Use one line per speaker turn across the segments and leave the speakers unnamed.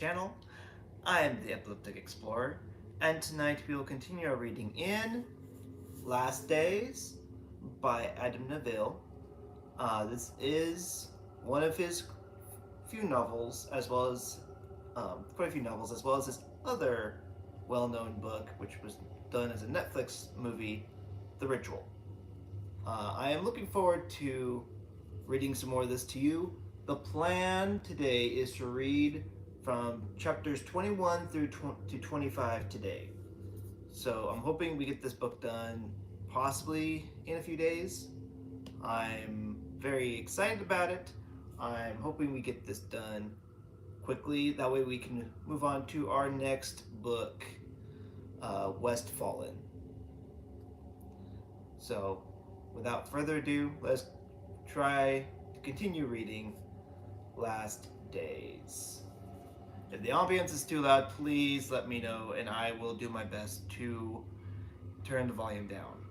channel. I am the Epileptic Explorer, and tonight we will continue our reading in Last Days by Adam Neville. This is one of his few novels, as well as quite a few novels, as well as his other well-known book, which was done as a Netflix movie, The Ritual. I am looking forward to reading some more of this to you. The plan today is to read from chapters 21 through to 25 today. So I'm hoping we get this book done possibly in a few days. I'm very excited about it. I'm hoping we get this done quickly. That way we can move on to our next book, Westfallen. So without further ado, let's try to continue reading Last Days. If the ambience is too loud, please let me know and I will do my best to turn the volume down.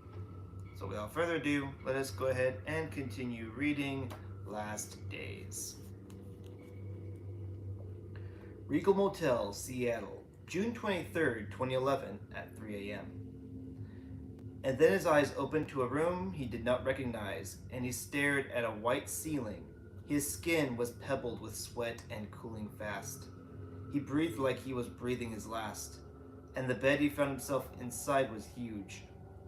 So without further ado, let us go ahead and continue reading Last Days. Regal Motel, Seattle, June 23rd, 2011 at 3 a.m. And then his eyes opened to a room he did not recognize, and he stared at a white ceiling. His skin was pebbled with sweat and cooling fast. He breathed like he was breathing his last, and the bed he found himself inside was huge.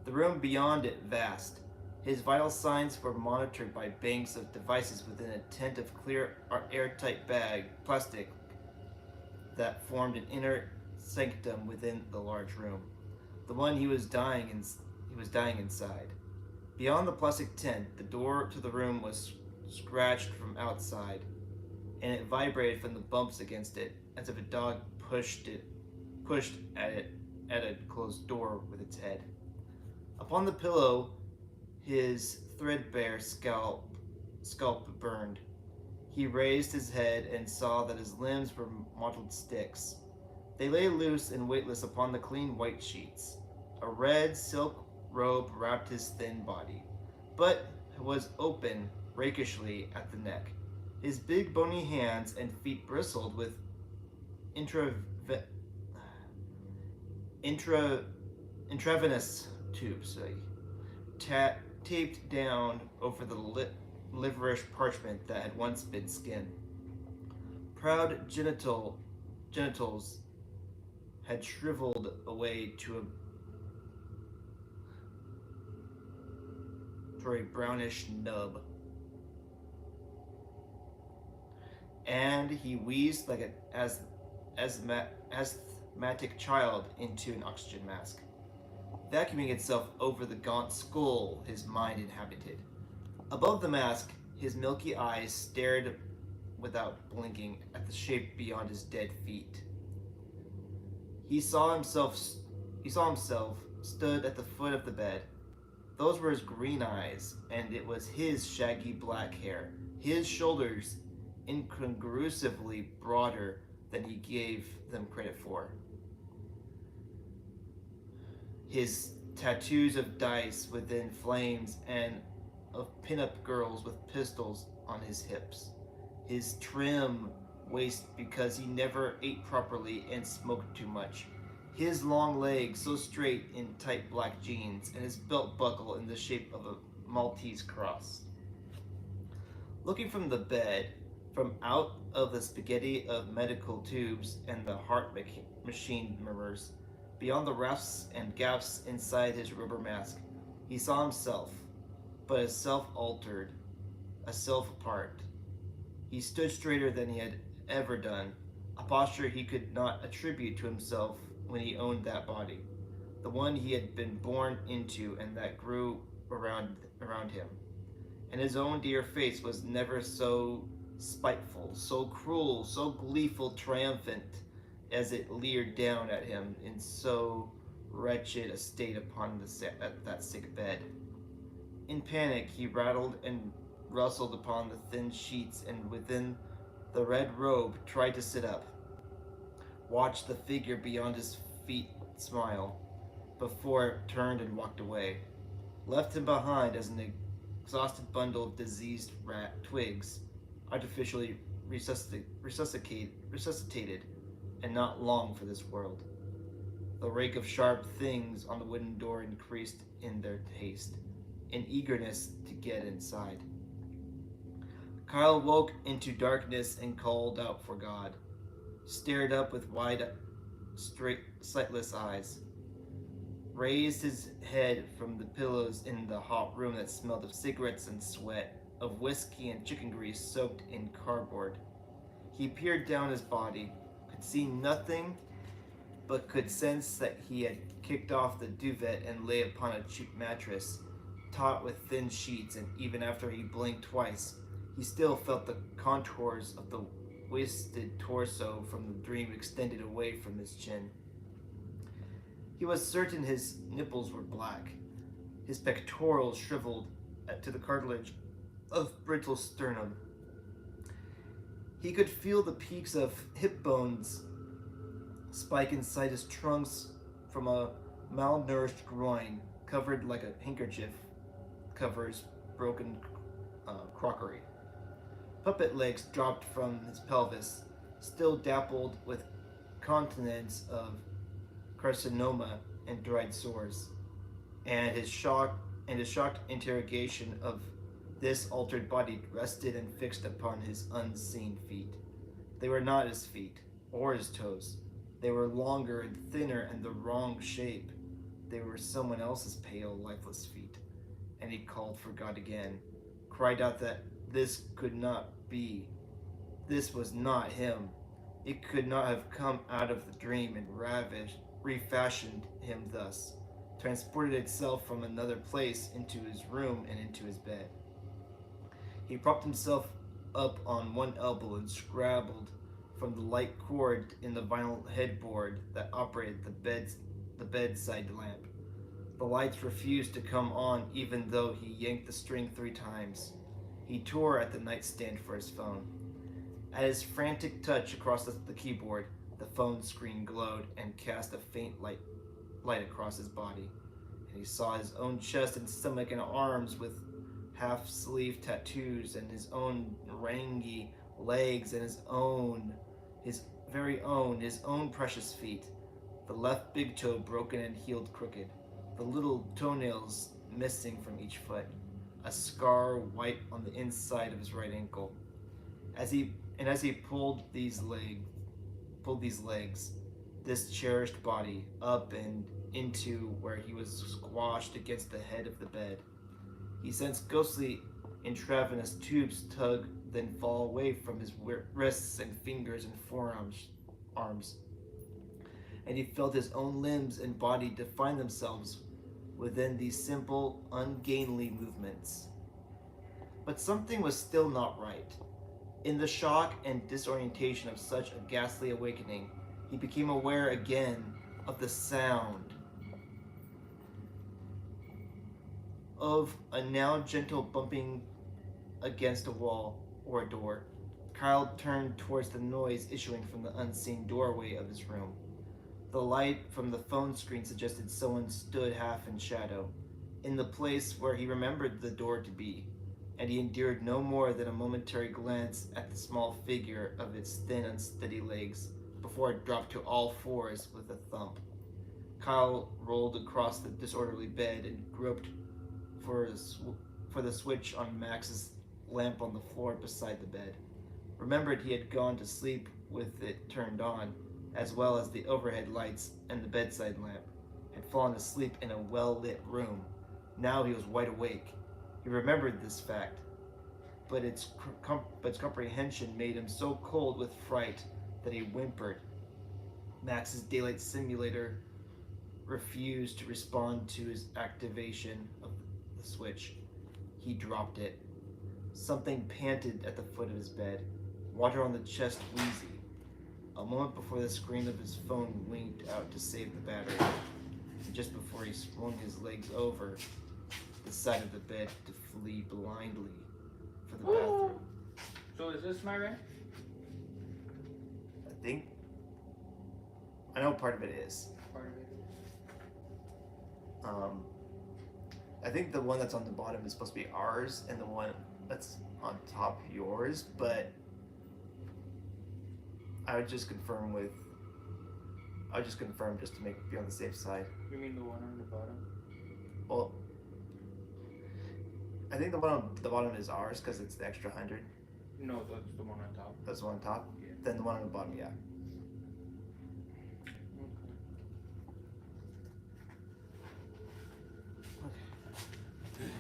The room beyond it vast. His vital signs were monitored by banks of devices within a tent of clear, airtight plastic that formed an inner sanctum within the large room. The one he was dying inside. Beyond the plastic tent, the door to the room was scratched from outside, and it vibrated from the bumps against it, as if a dog pushed at a closed door with its head. Upon the pillow, his threadbare scalp burned. He raised his head and saw that his limbs were mottled sticks. They lay loose and weightless upon the clean white sheets. A red silk robe wrapped his thin body, but was open rakishly at the neck. His big bony hands and feet bristled with intravenous tubes, taped down over the liverish parchment that had once been skin. Proud genitals had shriveled away to a brownish nub, and he wheezed like an asthmatic child into an oxygen mask, vacuuming itself over the gaunt skull his mind inhabited. Above the mask, his milky eyes stared without blinking at the shape beyond his dead feet. He saw himself stood at the foot of the bed. Those were his green eyes, and it was his shaggy black hair, his shoulders incongruously broader than he gave them credit for. His tattoos of dice within flames and of pin-up girls with pistols on his hips. His trim waist because he never ate properly and smoked too much. His long legs so straight in tight black jeans, and his belt buckle in the shape of a Maltese cross. Looking from the bed, from out of the spaghetti of medical tubes and the heart machine mirrors, beyond the rafts and gaps inside his rubber mask, he saw himself, but a self altered, a self apart. He stood straighter than he had ever done, a posture he could not attribute to himself when he owned that body, the one he had been born into and that grew around him. And his own dear face was never so spiteful, so cruel, so gleeful, triumphant, as it leered down at him in so wretched a state upon that sick bed. In panic, he rattled and rustled upon the thin sheets, and within the red robe tried to sit up, watched the figure beyond his feet smile, before it turned and walked away, left him behind as an exhausted bundle of diseased rat twigs, artificially resuscitated, and not long for this world. The rake of sharp things on the wooden door increased in their haste, in eagerness to get inside. Kyle woke into darkness and called out for God, stared up with wide, straight, sightless eyes, raised his head from the pillows in the hot room that smelled of cigarettes and sweat, of whiskey and chicken grease soaked in cardboard. He peered down his body, could see nothing, but could sense that he had kicked off the duvet and lay upon a cheap mattress, taut with thin sheets, and even after he blinked twice, he still felt the contours of the wasted torso from the dream extended away from his chin. He was certain his nipples were black, his pectorals shriveled to the cartilage of brittle sternum. He could feel the peaks of hip bones spike inside his trunks from a malnourished groin covered like a handkerchief covers broken crockery. Puppet legs dropped from his pelvis, still dappled with continents of carcinoma and dried sores, and his shocked interrogation of this altered body rested and fixed upon his unseen feet. They were not his feet, or his toes. They were longer and thinner and the wrong shape. They were someone else's pale, lifeless feet. And he called for God again, cried out that this could not be. This was not him. It could not have come out of the dream and refashioned him thus, transported itself from another place into his room and into his bed. He propped himself up on one elbow and scrabbled from the light cord in the vinyl headboard that operated the bedside lamp. The lights refused to come on even though he yanked the string 3 times. He tore at the nightstand for his phone. At his frantic touch across the keyboard, the phone screen glowed and cast a faint light across his body. And he saw his own chest and stomach and arms with half-sleeve tattoos, and his own rangy legs, and his very own precious feet. The left big toe broken and healed crooked, the little toenails missing from each foot, a scar white on the inside of his right ankle. As he pulled these legs, this cherished body, up and into where he was squashed against the head of the bed, he sensed ghostly intravenous tubes tug, then fall away from his wrists and fingers and forearms. And he felt his own limbs and body define themselves within these simple, ungainly movements. But something was still not right. In the shock and disorientation of such a ghastly awakening, he became aware again of the sound of a now gentle bumping against a wall or a door. Kyle turned towards the noise issuing from the unseen doorway of his room. The light from the phone screen suggested someone stood half in shadow, in the place where he remembered the door to be, and he endured no more than a momentary glance at the small figure of its thin, unsteady legs before it dropped to all fours with a thump. Kyle rolled across the disorderly bed and groped for the switch on Max's lamp on the floor beside the bed. Remembered he had gone to sleep with it turned on, as well as the overhead lights and the bedside lamp, had fallen asleep in a well-lit room. Now he was wide awake. He remembered this fact, but its comprehension made him so cold with fright that he whimpered. Max's daylight simulator refused to respond to his activation of the switch. He dropped it. Something panted at the foot of his bed, water on the chest wheezy. A moment before the screen of his phone winked out to save the battery, and just before he swung his legs over the side of the bed to flee blindly for the bathroom.
So is this my room?
I know part of it is.
Part of it.
I think the one that's on the bottom is supposed to be ours, and the one that's on top yours, but I would just confirm with I'll just confirm just to be on the safe side.
You mean the one on the bottom?
Well, I think the one on the bottom is ours because it's the extra 100.
No, that's the one on top.
That's the one on top.
Yeah.
Then the one on the bottom, yeah. Okay.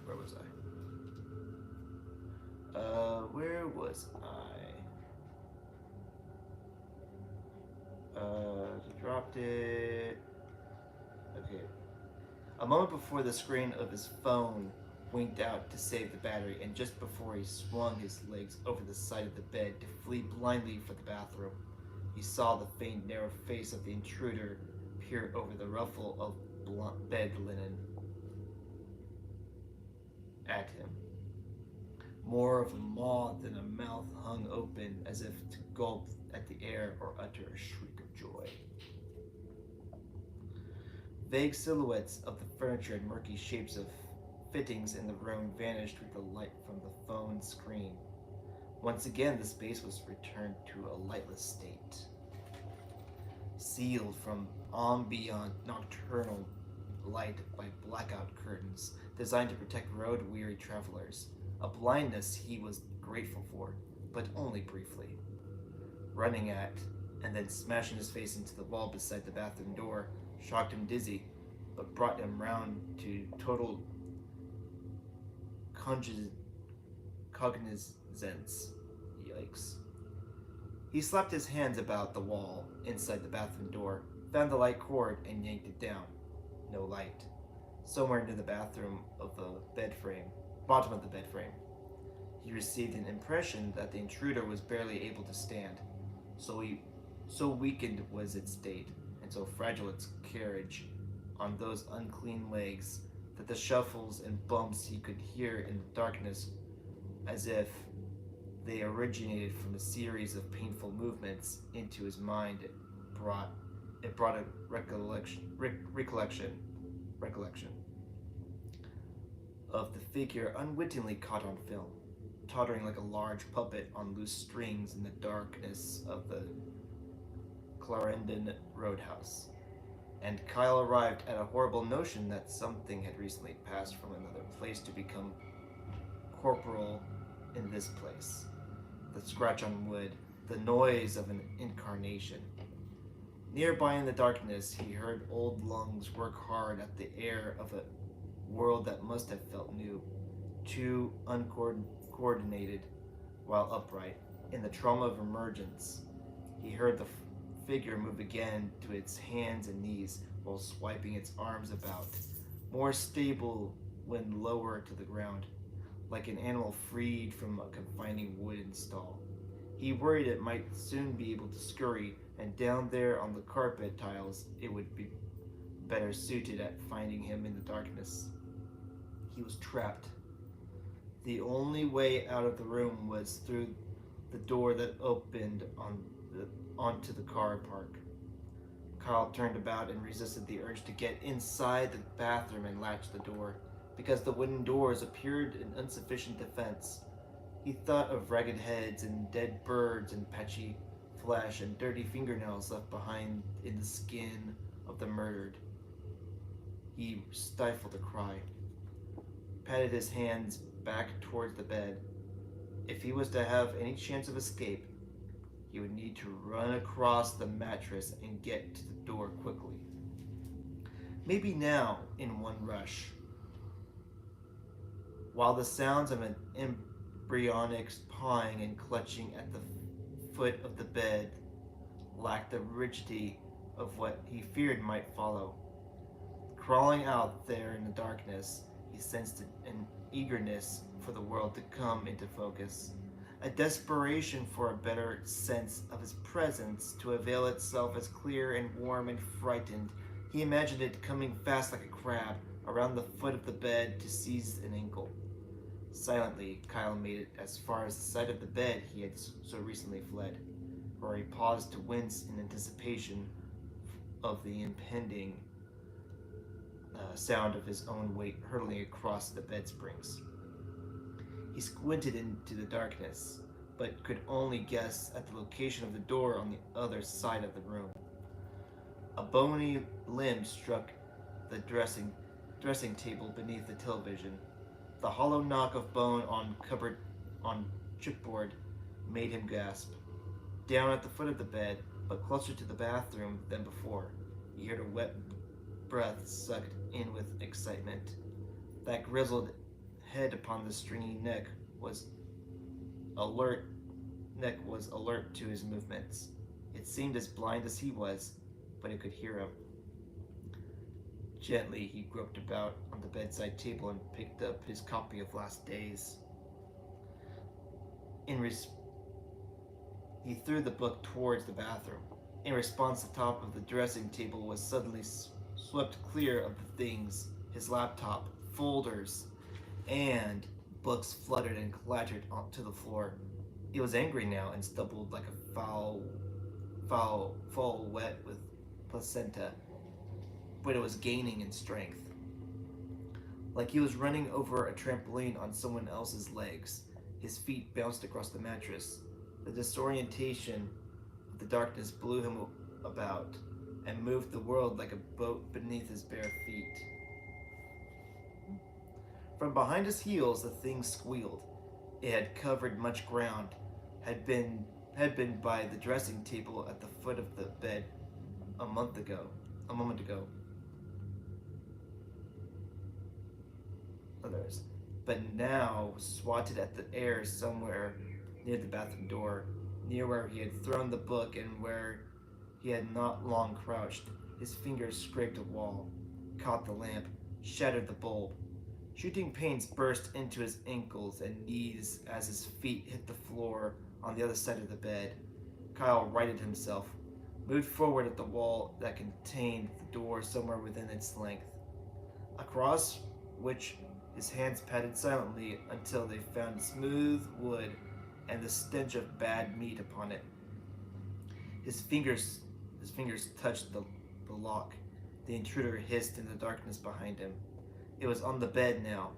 Where was I? Where was I? He dropped it. Okay. A moment before the screen of his phone winked out to save the battery, and just before he swung his legs over the side of the bed to flee blindly for the bathroom, he saw the faint, narrow face of the intruder peer over the ruffle of bed linen at him. More of a maw than a mouth hung open as if to gulp at the air or utter a shriek of joy. Vague silhouettes of the furniture and murky shapes of fittings in the room vanished with the light from the phone screen. Once again, the space was returned to a lightless state, sealed from ambient nocturnal light by blackout curtains designed to protect road-weary travelers, a blindness he was grateful for, but only briefly. Running at, and then smashing his face into the wall beside the bathroom door, shocked him dizzy, but brought him round to total cognizance. Yikes. He slapped his hands about the wall inside the bathroom door, found the light cord, and yanked it down. No light. Somewhere near the bottom of the bed frame. He received an impression that the intruder was barely able to stand. So weakened was its state, and so fragile its carriage on those unclean legs, that the shuffles and bumps he could hear in the darkness, as if they originated from a series of painful movements into his mind, brought a recollection of the figure unwittingly caught on film, tottering like a large puppet on loose strings in the darkness of the Clarendon Roadhouse. And Kyle arrived at a horrible notion that something had recently passed from another place to become corporal in this place. The scratch on wood, the noise of an incarnation. Nearby in the darkness, he heard old lungs work hard at the air of a world that must have felt new, too uncoordinated, while upright. In the trauma of emergence, he heard the figure move again to its hands and knees while swiping its arms about, more stable when lower to the ground, like an animal freed from a confining wooden stall. He worried it might soon be able to scurry, and down there on the carpet tiles it would be better suited at finding him in the darkness. He was trapped. The only way out of the room was through the door that opened onto the car park. Kyle turned about and resisted the urge to get inside the bathroom and latch the door, because the wooden doors appeared an insufficient defense. He thought of ragged heads and dead birds and patchy flesh and dirty fingernails left behind in the skin of the murdered. He stifled a cry, patted his hands back towards the bed. If he was to have any chance of escape, he would need to run across the mattress and get to the door quickly. Maybe now, in one rush. While the sounds of an embryonic pawing and clutching at the foot of the bed lacked the rigidity of what he feared might follow. Crawling out there in the darkness, he sensed an eagerness for the world to come into focus, a desperation for a better sense of his presence to avail itself as clear and warm and frightened. He imagined it coming fast like a crab around the foot of the bed to seize an ankle. Silently, Kyle made it as far as the side of the bed he had so recently fled, where he paused to wince in anticipation of the impending sound of his own weight hurtling across the bed springs. He squinted into the darkness, but could only guess at the location of the door on the other side of the room. A bony limb struck the dressing table beneath the television. The hollow knock of bone on chipboard made him gasp. Down at the foot of the bed, but closer to the bathroom than before, he heard a wet breath sucked in with excitement. That grizzled head upon the stringy alert neck was alert to his movements. It seemed as blind as he was, but it could hear him. Gently, he groped about on the bedside table and picked up his copy of Last Days. He threw the book towards the bathroom. In response, the top of the dressing table was suddenly swept clear of the things: his laptop, folders, and books fluttered and clattered onto the floor. He was angry now and stumbled like a fowl wet with placenta, but it was gaining in strength. Like he was running over a trampoline on someone else's legs. His feet bounced across the mattress. The disorientation of the darkness blew him about and moved the world like a boat beneath his bare feet. From behind his heels, the thing squealed. It had covered much ground, had been by the dressing table at the foot of the bed a moment ago. Others, but now swatted at the air somewhere near the bathroom door, near where he had thrown the book and where he had not long crouched. His fingers scraped a wall, caught the lamp, shattered the bulb. Shooting pains burst into his ankles and knees as his feet hit the floor on the other side of the bed. Kyle righted himself, moved forward at the wall that contained the door somewhere within its length, across which his hands padded silently until they found smooth wood and the stench of bad meat upon it. His fingers touched the lock. The intruder hissed in the darkness behind him. It was on the bed now,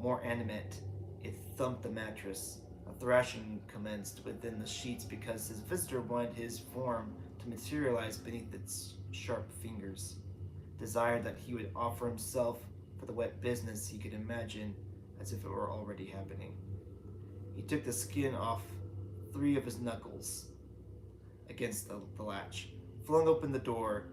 more animate. It thumped the mattress. A thrashing commenced within the sheets because his visitor wanted his form to materialize beneath its sharp fingers. Desired that he would offer himself for the wet business he could imagine as if it were already happening. He took the skin off 3 of his knuckles against the latch, flung open the door,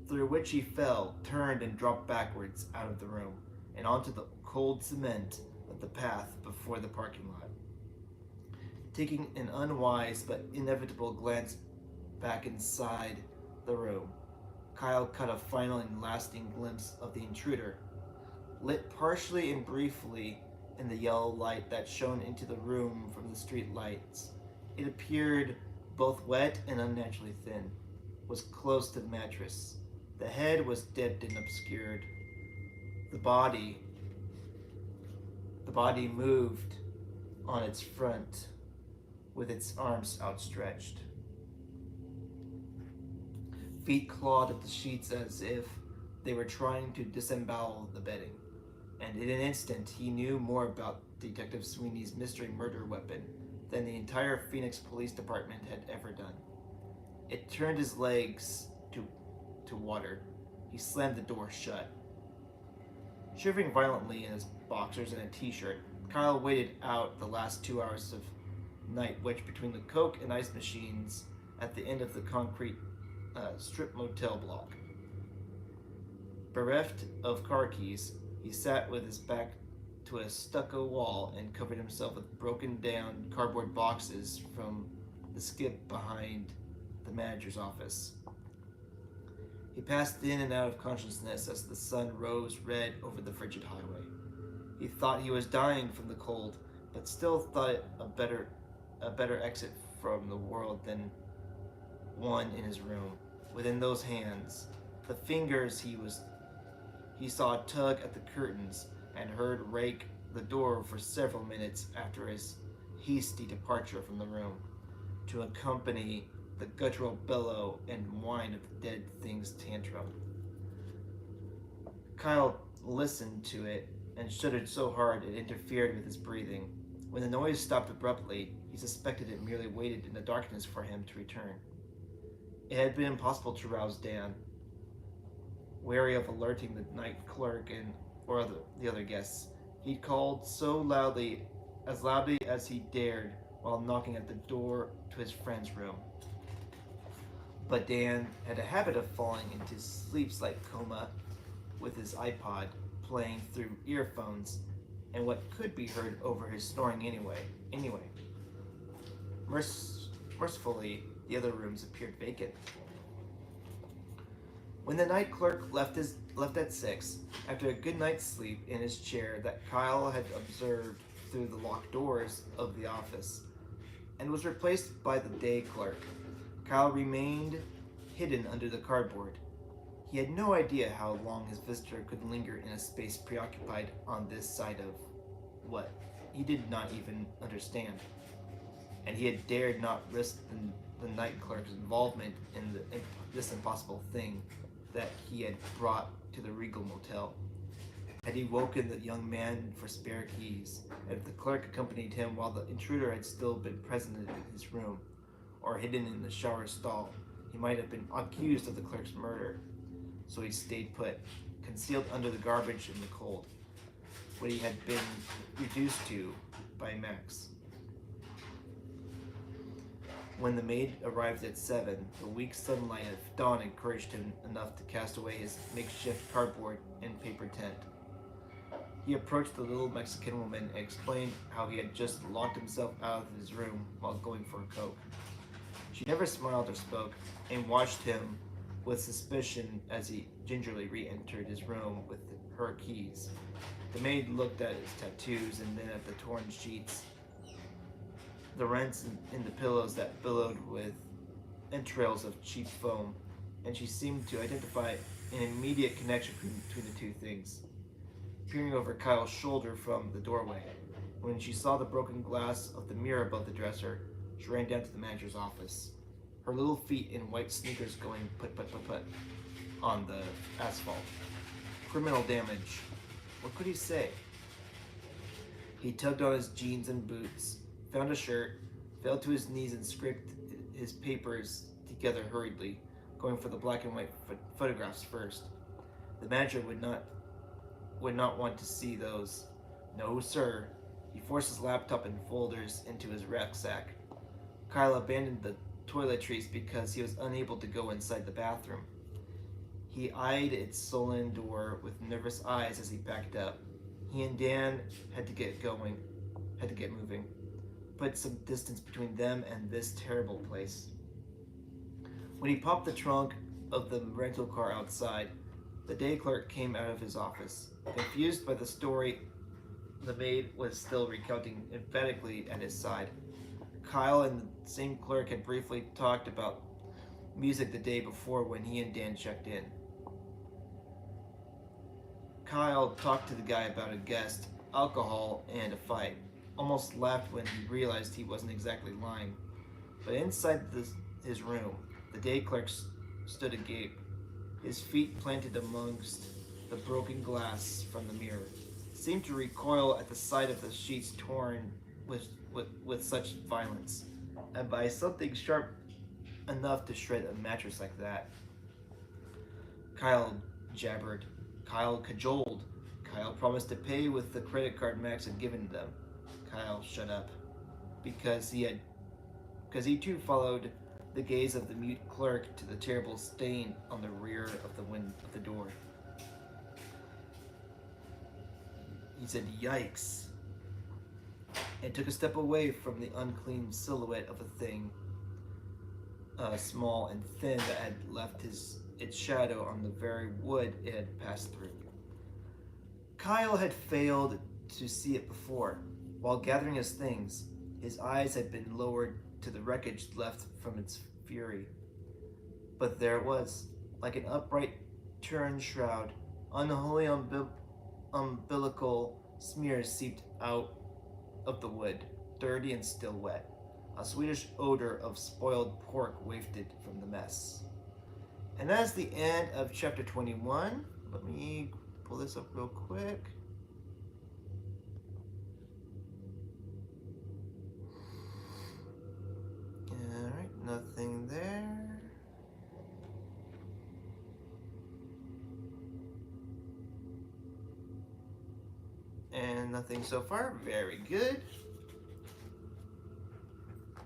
through which he fell, turned and dropped backwards out of the room and onto the cold cement of the path before the parking lot. Taking an unwise but inevitable glance back inside the room, Kyle caught a final and lasting glimpse of the intruder, lit partially and briefly in the yellow light that shone into the room from the street lights. It appeared both wet and unnaturally thin, was close to the mattress. The head was dipped and obscured. The body moved on its front with its arms outstretched. Feet clawed at the sheets as if they were trying to disembowel the bedding. And in an instant, he knew more about Detective Sweeney's mystery murder weapon than the entire Phoenix Police Department had ever done. It turned his legs to water. He slammed the door shut. Shivering violently in his boxers and a t-shirt, Kyle waited out the last 2 hours of night which, between the Coke and ice machines at the end of the concrete strip motel block. Bereft of car keys, he sat with his back to a stucco wall and covered himself with broken down cardboard boxes from the skip behind the manager's office. He passed in and out of consciousness as the sun rose red over the frigid highway. He thought he was dying from the cold, but still thought it a better exit from the world than one in his room. Within those hands, the fingers he saw tug at the curtains and heard rake the door for several minutes after his hasty departure from the room, to accompany the guttural bellow and whine of the dead thing's tantrum. Kyle listened to it and shuddered so hard it interfered with his breathing. When the noise stopped abruptly, He suspected it merely waited in the darkness for him to return. It had been impossible to rouse Dan, wary of alerting the night clerk or the other guests. He'd called as loudly as he dared, while knocking at the door to his friend's room. But Dan had a habit of falling into sleep-like coma with his iPod playing through earphones and what could be heard over his snoring anyway. Mercifully, the other rooms appeared vacant. When the night clerk left at 6, after a good night's sleep in his chair that Kyle had observed through the locked doors of the office, and was replaced by the day clerk, Kyle remained hidden under the cardboard. He had no idea how long his visitor could linger in a space preoccupied on this side of what he did not even understand, and he had dared not risk the night clerk's involvement in this impossible thing that he had brought to the Regal Motel. Had he woken the young man for spare keys, and if the clerk accompanied him while the intruder had still been present in his room, or hidden in the shower stall, he might have been accused of the clerk's murder. So he stayed put, concealed under the garbage in the cold, what he had been reduced to by Max. When the maid arrived at 7, the weak sunlight of dawn encouraged him enough to cast away his makeshift cardboard and paper tent. He approached the little Mexican woman and explained how he had just locked himself out of his room while going for a Coke. She never smiled or spoke, and watched him with suspicion as he gingerly re-entered his room with her keys. The maid looked at his tattoos and then at the torn sheets, the rents in the pillows that billowed with entrails of cheap foam, and she seemed to identify an immediate connection between the two things. Peering over Kyle's shoulder from the doorway, when she saw the broken glass of the mirror above the dresser, she ran down to the manager's office, her little feet in white sneakers going put on the asphalt. Criminal damage. What could he say? He tugged on his jeans and boots, found a shirt, fell to his knees and scraped his papers together hurriedly, going for the black and white photographs first. The manager would not want to see those. No, sir. He forced his laptop and folders into his rucksack. Kyle abandoned the toiletries because he was unable to go inside the bathroom. He eyed its sullen door with nervous eyes as he backed up. He and Dan had to get moving. Put some distance between them and this terrible place. When he popped the trunk of the rental car outside, the day clerk came out of his office. Confused by the story the maid was still recounting emphatically at his side. Kyle and the same clerk had briefly talked about music the day before when he and Dan checked in. Kyle talked to the guy about a guest, alcohol, and a fight. Almost laughed when he realized he wasn't exactly lying. But inside his room, the day clerk stood agape, his feet planted amongst the broken glass from the mirror. Seemed to recoil at the sight of the sheets torn with such violence, and by something sharp enough to shred a mattress like that. Kyle jabbered. Kyle cajoled. Kyle promised to pay with the credit card Max had given them. Kyle shut up, because he too followed the gaze of the mute clerk to the terrible stain on the rear of the door. He said, "Yikes," and took a step away from the unclean silhouette of a thing, small and thin, that had left its shadow on the very wood it had passed through. Kyle had failed to see it before. While gathering his things, his eyes had been lowered to the wreckage left from its fury. But there it was, like an upright turned shroud. Unholy umbilical smears seeped out of the wood, dirty and still wet. A sweetish odor of spoiled pork wafted from the mess. And that's the end of chapter 21. Let me pull this up real quick. Nothing there. And nothing so far. Very good.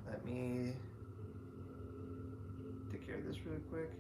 Let me take care of this really quick.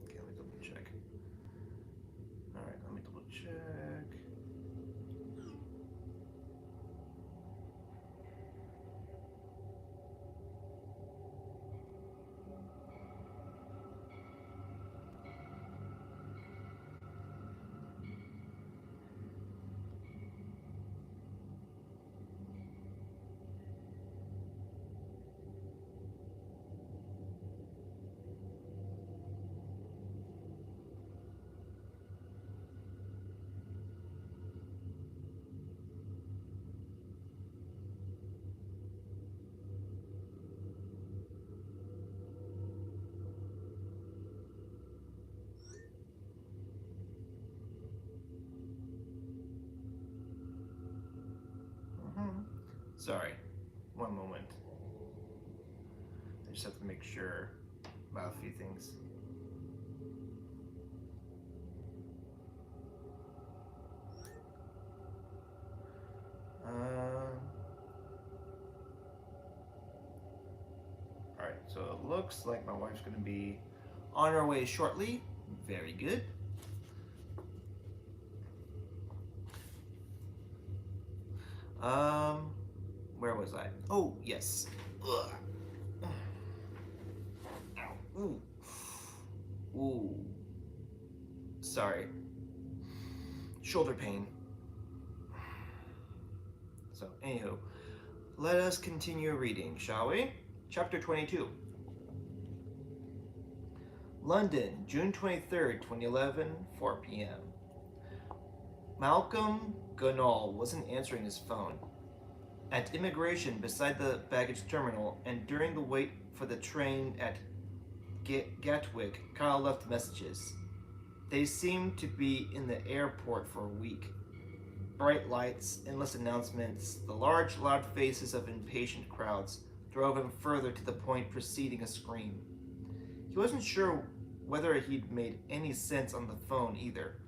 Okay, let me double check. Alright, let me double check. Sorry, one moment. I just have to make sure about a few things. Alright, so it looks like my wife's going to be on her way shortly. Very good. Where was I? Oh, yes. Ugh. Ow. Ooh. Ooh. Sorry. Shoulder pain. So, anywho, let us continue reading, shall we? Chapter 22. London, June 23rd, 2011, 4 p.m. Malcolm Gunnall wasn't answering his phone. At immigration beside the baggage terminal and during the wait for the train at Gatwick, Kyle left messages. They seemed to be in the airport for a week. Bright lights, endless announcements, the large, loud faces of impatient crowds drove him further to the point preceding a scream. He wasn't sure whether he'd made any sense on the phone either.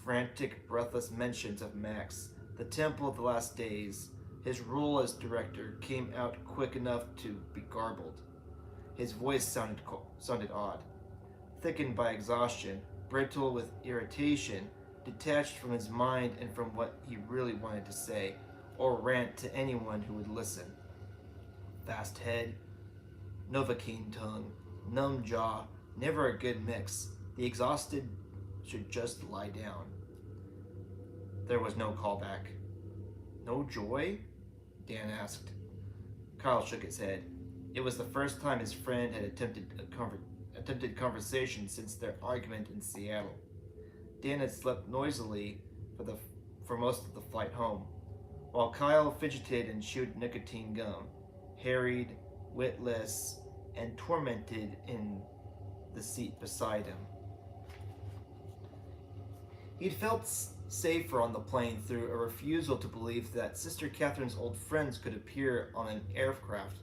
Frantic, breathless mentions of Max, the Temple of the Last Days, his role as director came out quick enough to be garbled. His voice sounded odd, thickened by exhaustion, brittle with irritation, detached from his mind and from what he really wanted to say, or rant to anyone who would listen. Fast head, Novocaine tongue, numb jaw, never a good mix. The exhausted should just lie down. There was no callback. No joy? Dan asked. Kyle shook his head. It was the first time his friend had attempted conversation since their argument in Seattle. Dan had slept noisily for most of the flight home, while Kyle fidgeted and chewed nicotine gum, harried, witless, and tormented in the seat beside him. He'd felt safer on the plane through a refusal to believe that Sister Catherine's old friends could appear on an aircraft,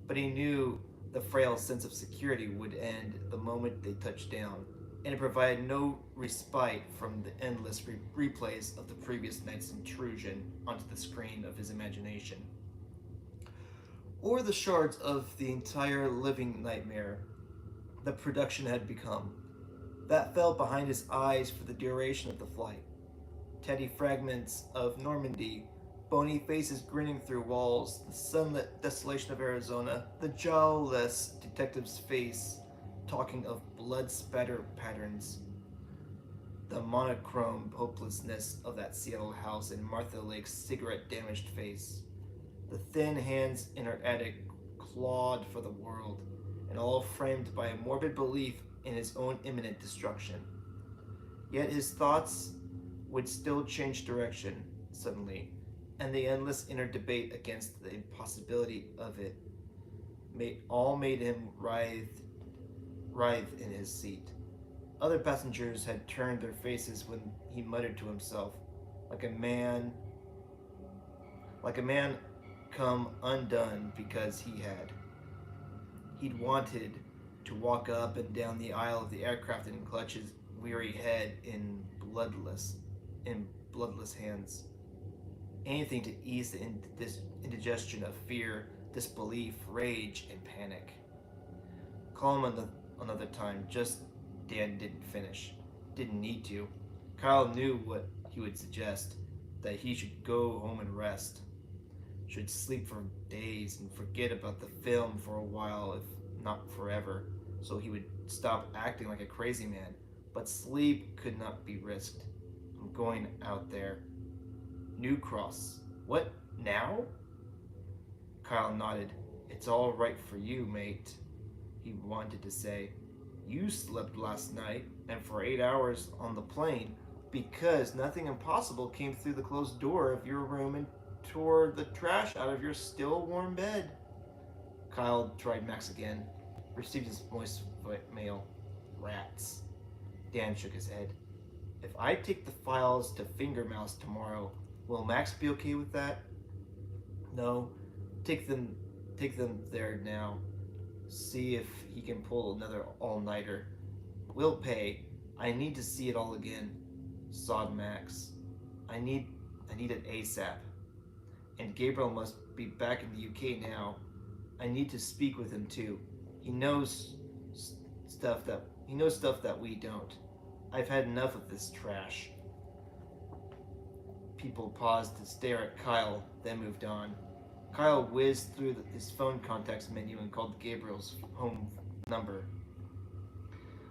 but he knew the frail sense of security would end the moment they touched down, and it provided no respite from the endless replays of the previous night's intrusion onto the screen of his imagination, or the shards of the entire living nightmare the production had become. That fell behind his eyes for the duration of the flight. Teddy fragments of Normandy, bony faces grinning through walls, the sunlit desolation of Arizona, the jawless detective's face talking of blood spatter patterns. the monochrome hopelessness of that Seattle house and Martha Lake's cigarette-damaged face. The thin hands in her attic clawed for the world, and all framed by a morbid belief in his own imminent destruction. Yet his thoughts would still change direction, suddenly, and the endless inner debate against the impossibility of it made him writhe in his seat. Other passengers had turned their faces when he muttered to himself, like a man come undone because he'd wanted to walk up and down the aisle of the aircraft and clutch his weary head in bloodless hands. Anything to ease the indigestion of fear, disbelief, rage, and panic. Call him another time. Just Dan didn't finish. Didn't need to. Kyle knew what he would suggest, that he should go home and rest. Should sleep for days and forget about the film for a while, if not forever, so he would stop acting like a crazy man. But sleep could not be risked. I'm going out there. New Cross. What, now? Kyle nodded. It's all right for you, mate, he wanted to say. You slept last night, and for 8 hours on the plane, because nothing impossible came through the closed door of your room and tore the trash out of your still warm bed. Kyle tried Max again, received his moist mail. Rats. Dan shook his head. If I take the files to Fingermouse tomorrow, will Max be okay with that? No. Take them there now. See if he can pull another all-nighter. We'll pay. I need to see it all again. Sod Max. I need it ASAP. And Gabriel must be back in the UK now. I need to speak with him too. He knows stuff that we don't. I've had enough of this trash. People paused to stare at Kyle, then moved on. Kyle whizzed through his phone contacts menu and called Gabriel's home number.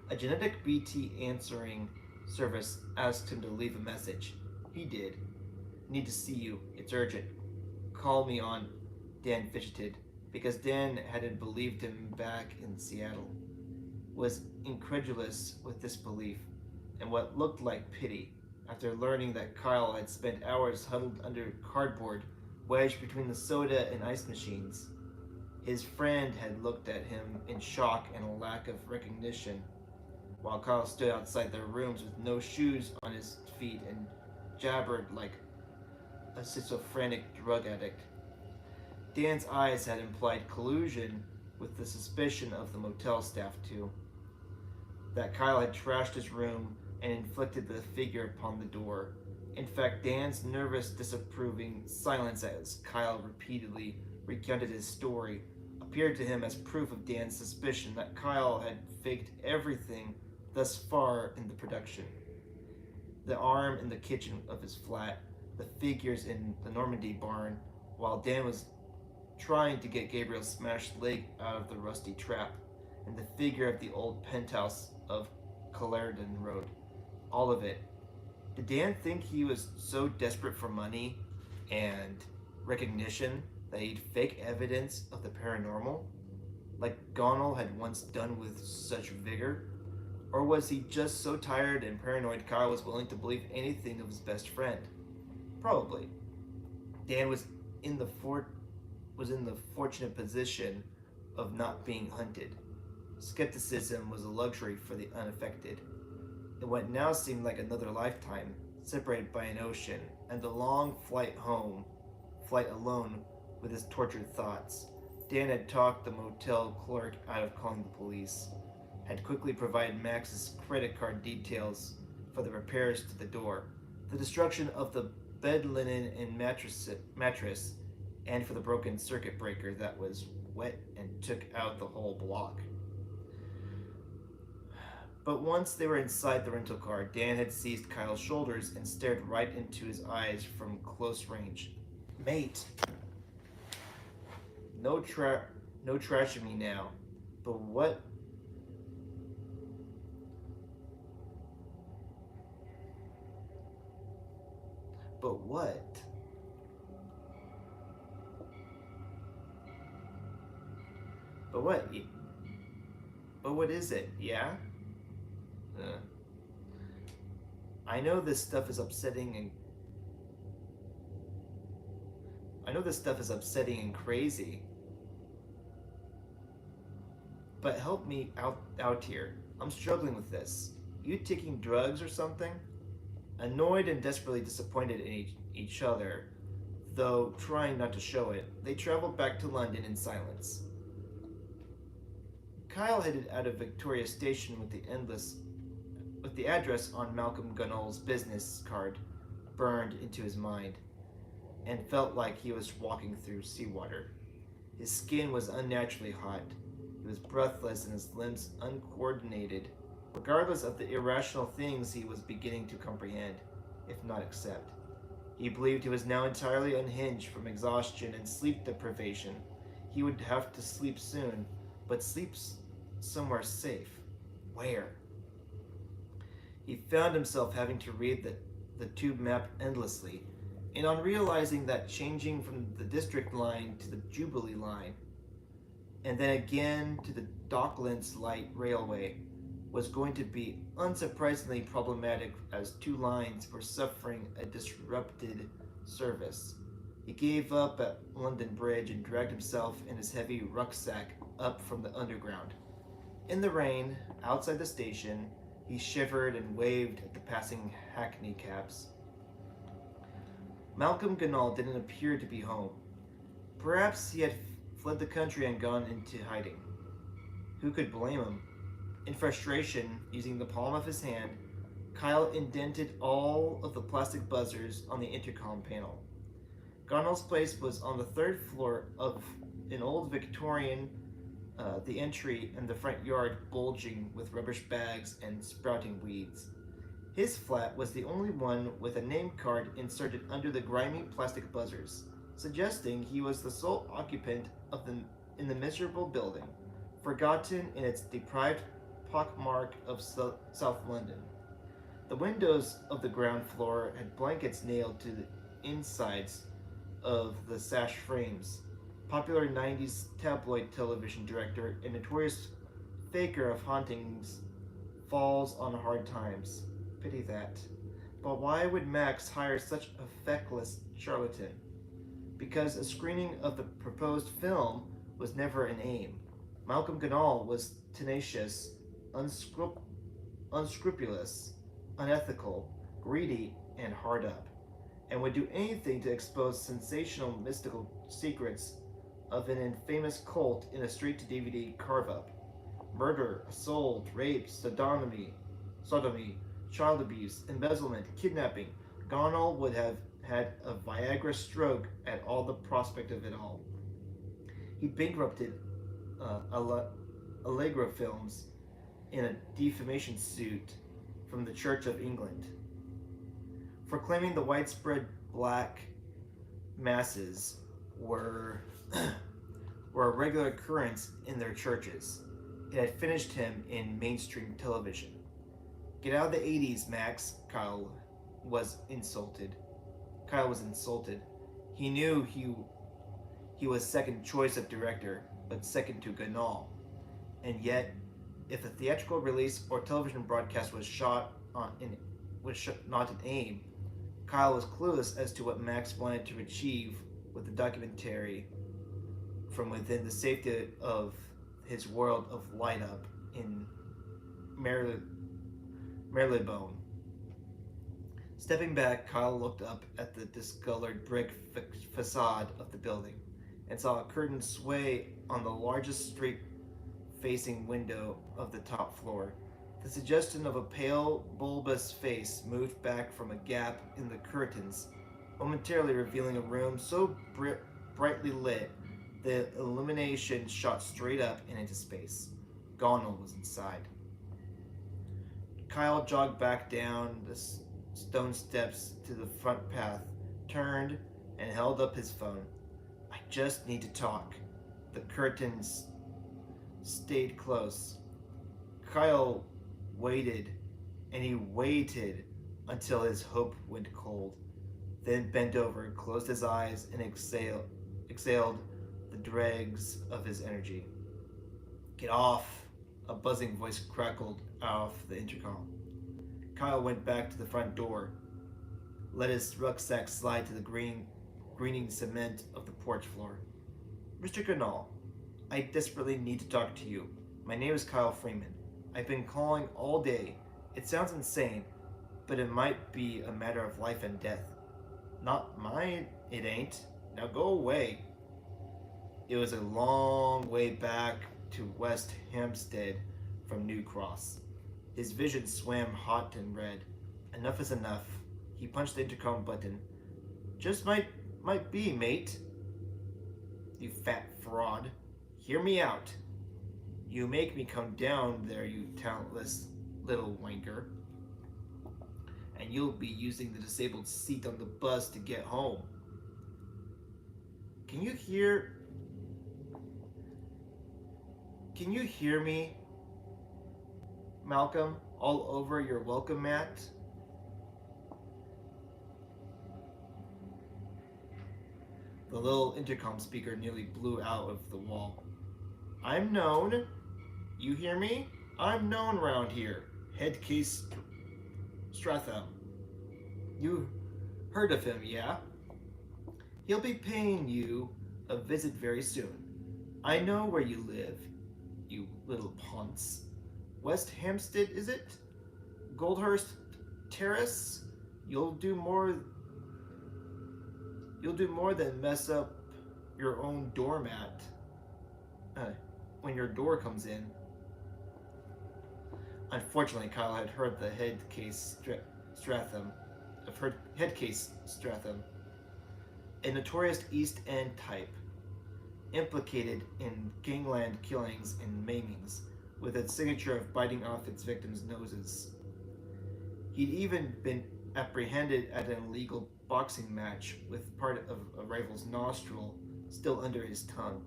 A genetic BT answering service asked him to leave a message. He did. Need to see you. It's urgent. Call me on. Dan fidgeted, because Dan hadn't believed him back in Seattle. Was incredulous with disbelief and what looked like pity after learning that Kyle had spent hours huddled under cardboard wedged between the soda and ice machines. His friend had looked at him in shock and a lack of recognition, while Kyle stood outside their rooms with no shoes on his feet and jabbered like a schizophrenic drug addict. Dan's eyes had implied collusion with the suspicion of the motel staff too. That Kyle had trashed his room and inflicted the figure upon the door. In fact, Dan's nervous, disapproving silence as Kyle repeatedly recounted his story appeared to him as proof of Dan's suspicion that Kyle had faked everything thus far in the production. The arm in the kitchen of his flat, the figures in the Normandy barn, while Dan was trying to get Gabriel's smashed leg out of the rusty trap, and the figure of the old penthouse of Calerden Road. All of it. Did Dan think he was so desperate for money and recognition that he'd fake evidence of the paranormal, like Gonal had once done with such vigor? Or was he just so tired and paranoid Kyle was willing to believe anything of his best friend? Probably. Dan was in the fortunate position of not being hunted. Skepticism was a luxury for the unaffected. In what now seemed like another lifetime, separated by an ocean, and the long flight alone with his tortured thoughts, Dan had talked the motel clerk out of calling the police, had quickly provided Max's credit card details for the repairs to the door, the destruction of the bed linen and mattress, and for the broken circuit breaker that was wet and took out the whole block. But once they were inside the rental car, Dan had seized Kyle's shoulders and stared right into his eyes from close range. Mate, no trashing me now, but what But what? But what? But what is it? Yeah? Uh, I know this stuff is upsetting and crazy. But help me out here. I'm struggling with this. You taking drugs or something? Annoyed and desperately disappointed in each other, though trying not to show it, they traveled back to London in silence. Kyle headed out of Victoria Station with the address on Malcolm Gunnell's business card burned into his mind, and felt like he was walking through seawater. His skin was unnaturally hot. He was breathless and his limbs uncoordinated, regardless of the irrational things he was beginning to comprehend, if not accept. He believed he was now entirely unhinged from exhaustion and sleep deprivation. He would have to sleep soon, but sleep somewhere safe. Where? He found himself having to read the tube map endlessly, and on realizing that changing from the District line to the Jubilee line, and then again to the Docklands Light Railway, was going to be unsurprisingly problematic as two lines were suffering a disrupted service. He gave up at London Bridge and dragged himself and his heavy rucksack up from the underground. In the rain, outside the station, he shivered and waved at the passing hackney cabs. Malcolm Gunnell didn't appear to be home. Perhaps he had fled the country and gone into hiding. Who could blame him? In frustration, using the palm of his hand, Kyle indented all of the plastic buzzers on the intercom panel. Gunnell's place was on the third floor of an old Victorian, the entry and the front yard bulging with rubbish bags and sprouting weeds. His flat was the only one with a name card inserted under the grimy plastic buzzers, suggesting he was the sole occupant in the miserable building, forgotten in its deprived pockmark of South London. The windows of the ground floor had blankets nailed to the insides of the sash frames. Popular 90s tabloid television director and notorious faker of hauntings falls on hard times. Pity that. But why would Max hire such a feckless charlatan? Because a screening of the proposed film was never an aim. Malcolm Gunnell was tenacious, unscrupulous, unethical, greedy, and hard up, and would do anything to expose sensational mystical secrets of an infamous cult in a straight-to-DVD carve-up. Murder, assault, rape, sodomy, child abuse, embezzlement, kidnapping. Gunnell would have had a Viagra stroke at all the prospect of it all. He bankrupted Allegra Films in a defamation suit from the Church of England for claiming the widespread black masses were a regular occurrence in their churches. It had finished him in mainstream television. Get out of the 80s, Max, Kyle was insulted. He knew he was second choice of director, but second to Gunnell. And yet, if a theatrical release or television broadcast was not an aim, Kyle was clueless as to what Max wanted to achieve with the documentary from within the safety of his world of light up in Marylebone. Stepping back, Kyle looked up at the discolored brick facade of the building and saw a curtain sway on the largest street-facing window of the top floor. The suggestion of a pale, bulbous face moved back from a gap in the curtains, momentarily revealing a room so brightly lit the illumination shot straight up and into space. Gunnell was inside. Kyle jogged back down the stone steps to the front path, turned, and held up his phone. I just need to talk. The curtains stayed close. Kyle waited, and he waited until his hope went cold. then bent over, closed his eyes, and exhaled the dregs of his energy. Get off! A buzzing voice crackled off the intercom. Kyle went back to the front door, let his rucksack slide to the greening cement of the porch floor. Mr. Ganal, I desperately need to talk to you. My name is Kyle Freeman. I've been calling all day. It sounds insane, but it might be a matter of life and death. Not mine, it ain't. Now go away. It was a long way back to West Hampstead from New Cross. His vision swam hot and red. Enough is enough. He punched the intercom button. Just might be, mate. You fat fraud. Hear me out. You make me come down there, you talentless little wanker. And you'll be using the disabled seat on the bus to get home. Can you hear me, Malcolm, all over your welcome mat? The little intercom speaker nearly blew out of the wall. I'm known. You hear me? I'm known round here. Head case Stratham. You heard of him, yeah? He'll be paying you a visit very soon. I know where you live, you little ponce. West Hampstead, is it? Goldhurst Terrace? You'll do more than mess up your own doormat when your door comes in. Unfortunately, Kyle had heard the head case Stratham, a notorious East End type, implicated in gangland killings and maimings, with its signature of biting off its victims' noses. He'd even been apprehended at an illegal boxing match with part of a rival's nostril still under his tongue.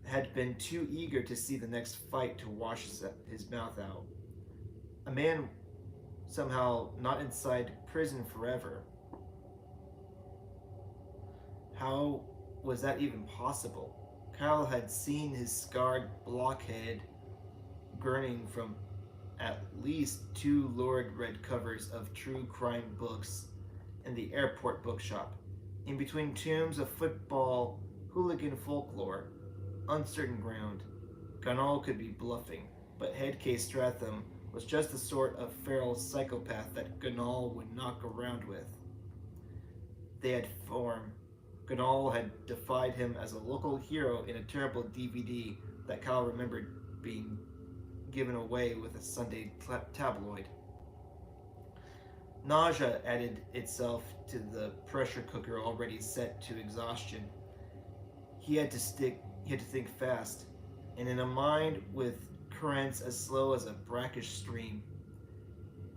Had been too eager to see the next fight to wash his mouth out. A man somehow not inside prison forever. How was that even possible? Kyle had seen his scarred blockhead gurning from at least 2 lurid red covers of true crime books in the airport bookshop, in between tomes of football hooligan folklore. Uncertain ground. Ganal could be bluffing, but Headcase Stratham was just the sort of feral psychopath that Ganal would knock around with. They had formed. Ganal had defied him as a local hero in a terrible DVD that Kyle remembered being given away with a Sunday tabloid. Nausea added itself to the pressure cooker already set to exhaustion. He had to think fast, and in a mind with currents as slow as a brackish stream.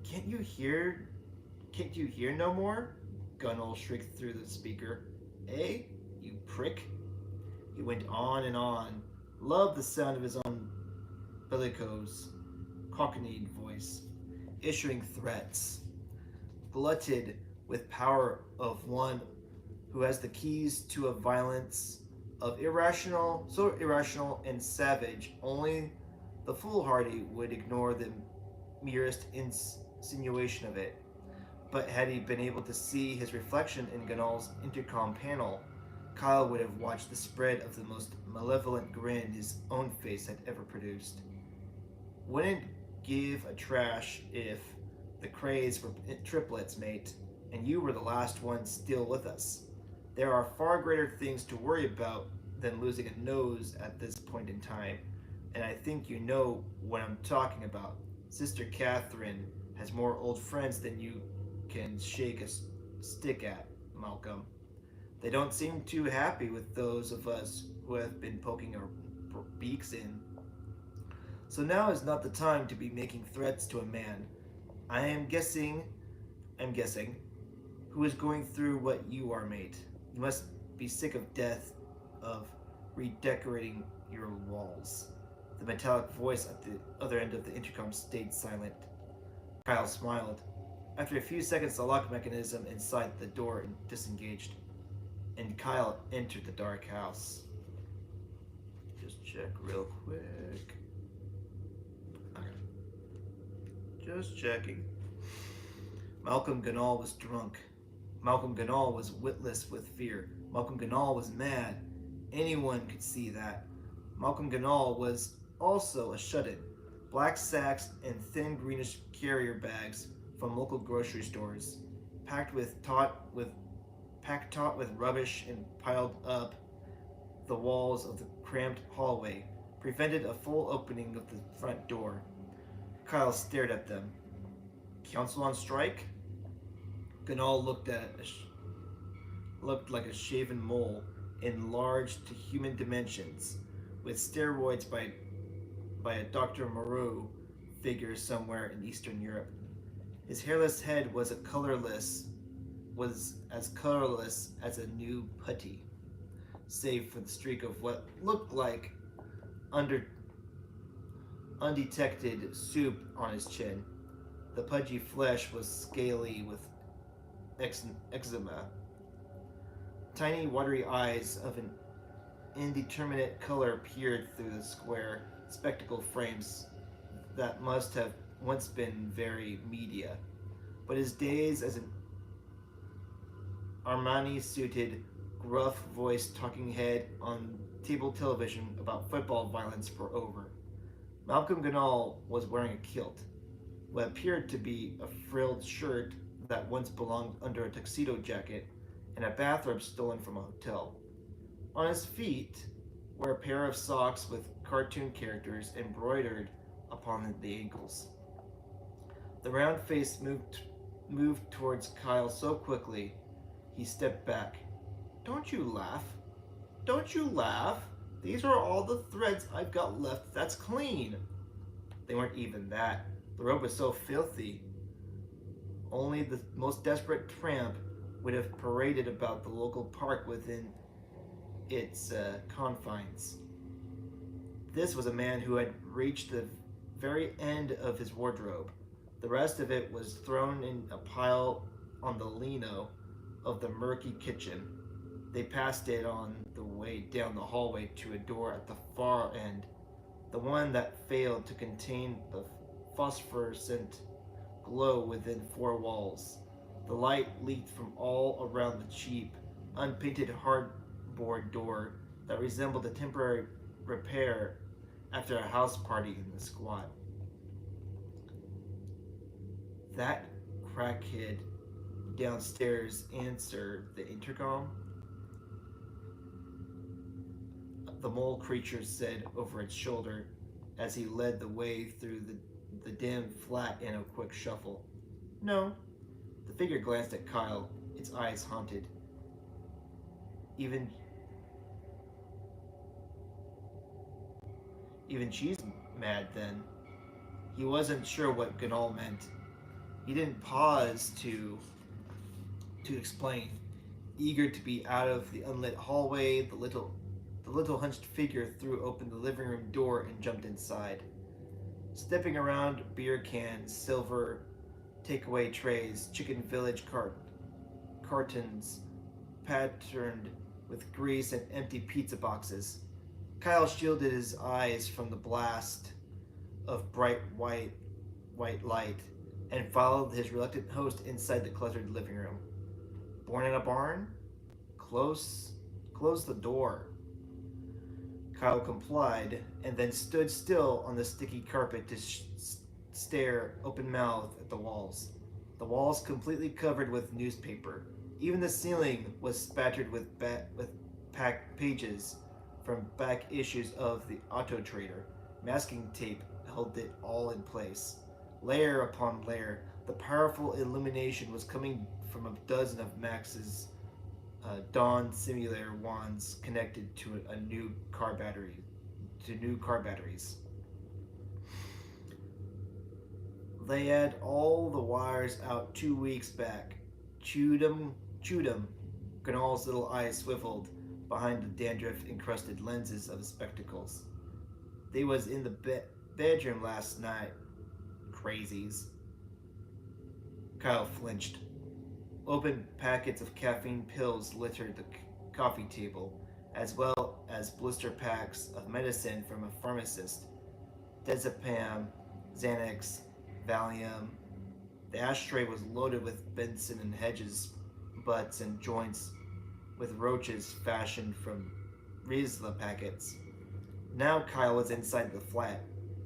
Can't you hear no more? Gunnell shrieked through the speaker. Eh, you prick? He went on and on, loved the sound of his own bellicose, cockneyed voice, issuing threats, glutted with power of one who has the keys to a violence so irrational and savage, only the foolhardy would ignore the merest insinuation of it. But had he been able to see his reflection in Ganal's intercom panel, Kyle would have watched the spread of the most malevolent grin his own face had ever produced. Wouldn't give a trash if the Crays were triplets, mate, and you were the last one still with us. There are far greater things to worry about than losing a nose at this point in time, and I think you know what I'm talking about. Sister Catherine has more old friends than you can shake a stick at, Malcolm. They don't seem too happy with those of us who have been poking our beaks in. So now is not the time to be making threats to a man, I'm guessing, who is going through what you are, mate. You must be sick of death, of redecorating your walls. The metallic voice at the other end of the intercom stayed silent. Kyle smiled. After a few seconds, the lock mechanism inside the door disengaged, and Kyle entered the dark house. Just check real quick. Okay. Just checking. Malcolm Ganal was drunk. Malcolm Ganal was witless with fear. Malcolm Ganal was mad. Anyone could see that. Malcolm Ganal was also a shut-in. Black sacks and thin greenish carrier bags from local grocery stores, packed taut with rubbish and piled up the walls of the cramped hallway, prevented a full opening of the front door. Kyle stared at them. Council on strike? Ganal looked like a shaven mole, enlarged to human dimensions, with steroids by a Dr. Moreau figure somewhere in Eastern Europe. His hairless head was as colorless as a new putty, save for the streak of what looked like undetected soup on his chin. The pudgy flesh was scaly with eczema. Tiny watery eyes of an indeterminate color peered through the square spectacle frames that must have once been very media. But his days as an Armani-suited, gruff-voiced talking head on cable television about football violence were over. Malcolm Ganal was wearing a kilt, what appeared to be a frilled shirt that once belonged under a tuxedo jacket, and a bathrobe stolen from a hotel. On his feet were a pair of socks with cartoon characters embroidered upon the ankles. The round face moved towards Kyle so quickly, he stepped back. Don't you laugh. Don't you laugh. These are all the threads I've got left that's clean. They weren't even that. The robe was so filthy. Only the most desperate tramp would have paraded about the local park within its confines. This was a man who had reached the very end of his wardrobe. The rest of it was thrown in a pile on the lino of the murky kitchen. They passed it on the way down the hallway to a door at the far end, the one that failed to contain the phosphorescent glow within four walls. The light leaked from all around the cheap, unpainted hardboard door that resembled a temporary repair after a house party in the squat. That crackhead downstairs answered the intercom. The mole creature said over its shoulder as he led the way through the dim flat in a quick shuffle. No. The figure glanced at Kyle, its eyes haunted. Even she's mad then. He wasn't sure what Ganal meant. He didn't pause to explain. Eager to be out of the unlit hallway, the little hunched figure threw open the living room door and jumped inside. Stepping around beer cans, silver takeaway trays, Chicken Village cartons patterned with grease and empty pizza boxes, Kyle shielded his eyes from the blast of bright white light and followed his reluctant host inside the cluttered living room. Born in a barn? Close the door. Kyle complied and then stood still on the sticky carpet to stare open-mouthed at the walls. The walls completely covered with newspaper. Even the ceiling was spattered with packed pages from back issues of the Auto Trader. Masking tape held it all in place. Layer upon layer, the powerful illumination was coming from a dozen of Max's Dawn simulator wands connected to new car batteries. They had all the wires out 2 weeks back. Chewed 'em. Ganal's little eyes swiveled behind the dandruff-encrusted lenses of his spectacles. They was in the bedroom last night. Crazies. Kyle flinched. Open packets of caffeine pills littered the coffee table, as well as blister packs of medicine from a pharmacist. Diazepam, Xanax, Valium. The ashtray was loaded with Benson and Hedges butts and joints with roaches fashioned from Riesla packets. Now Kyle was inside the flat.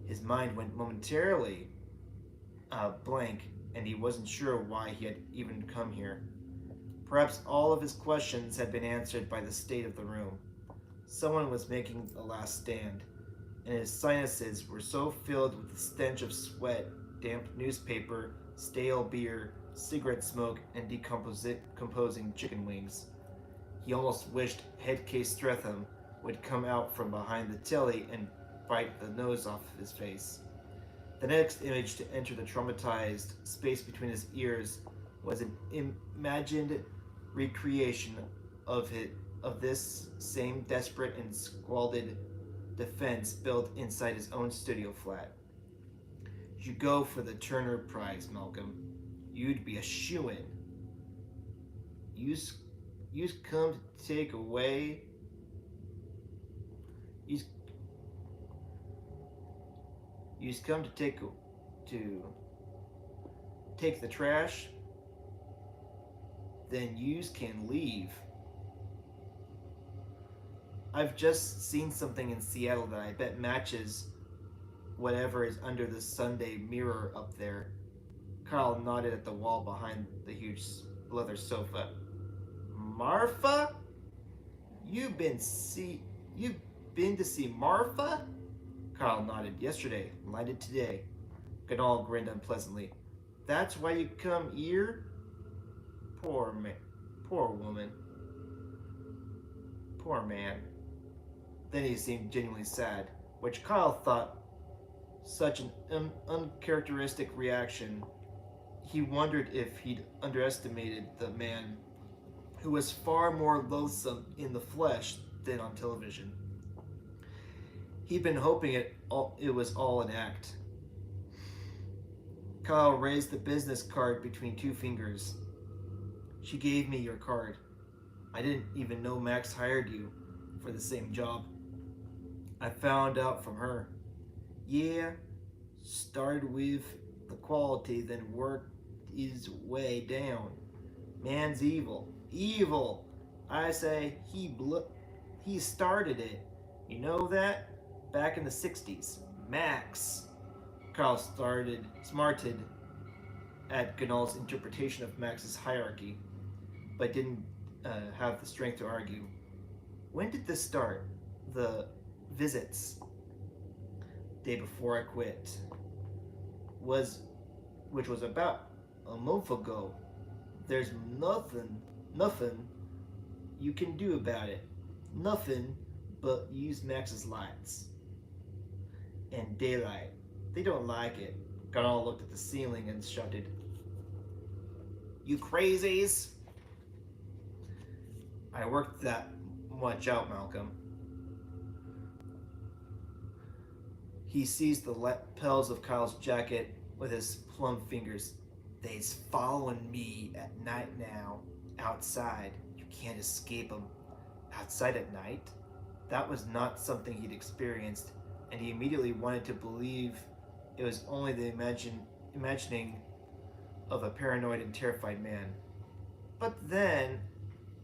His mind went momentarily blank, and he wasn't sure why he had even come here. Perhaps all of his questions had been answered by the state of the room. Someone was making a last stand, and his sinuses were so filled with the stench of sweat, damp newspaper, stale beer, cigarette smoke, and decomposing chicken wings. He almost wished Head Case Streatham would come out from behind the telly and bite the nose off his face. The next image to enter the traumatized space between his ears was an imagined recreation of this same desperate and squalid defense built inside his own studio flat. You go for the Turner Prize, Malcolm. You'd be a shoo-in. You's come to take away. You's come to take the trash. Then yous can leave. I've just seen something in Seattle that I bet matches whatever is under the Sunday Mirror up there. Carl nodded at the wall behind the huge leather sofa. Marfa? You've been to see Marfa? Carl nodded. Yesterday, lighted today. Ganal grinned unpleasantly. That's why you come here? Poor woman. Poor man. Then he seemed genuinely sad, which Kyle thought such an uncharacteristic reaction. He wondered if he'd underestimated the man who was far more loathsome in the flesh than on television. He'd been hoping it was all an act. Kyle raised the business card between two fingers. She gave me your card. I didn't even know Max hired you for the same job. I found out from her. Yeah, started with the quality, then worked his way down. Man's evil. Evil! I say he started it. You know that? Back in the 60s. Max. Carl smarted at Ganal's interpretation of Max's hierarchy, but didn't have the strength to argue. When did this start? The visits. Day before I quit. Which was about a month ago. There's nothing you can do about it. Nothing but use Max's lights. And daylight. They don't like it. Ganal looked at the ceiling and shouted, You crazies! I worked that much out, Malcolm. He seized the lapels of Kyle's jacket with his plump fingers. They's following me at night now. Outside. You can't escape them. Outside at night? That was not something he'd experienced, and he immediately wanted to believe it was only the imagining of a paranoid and terrified man. But then,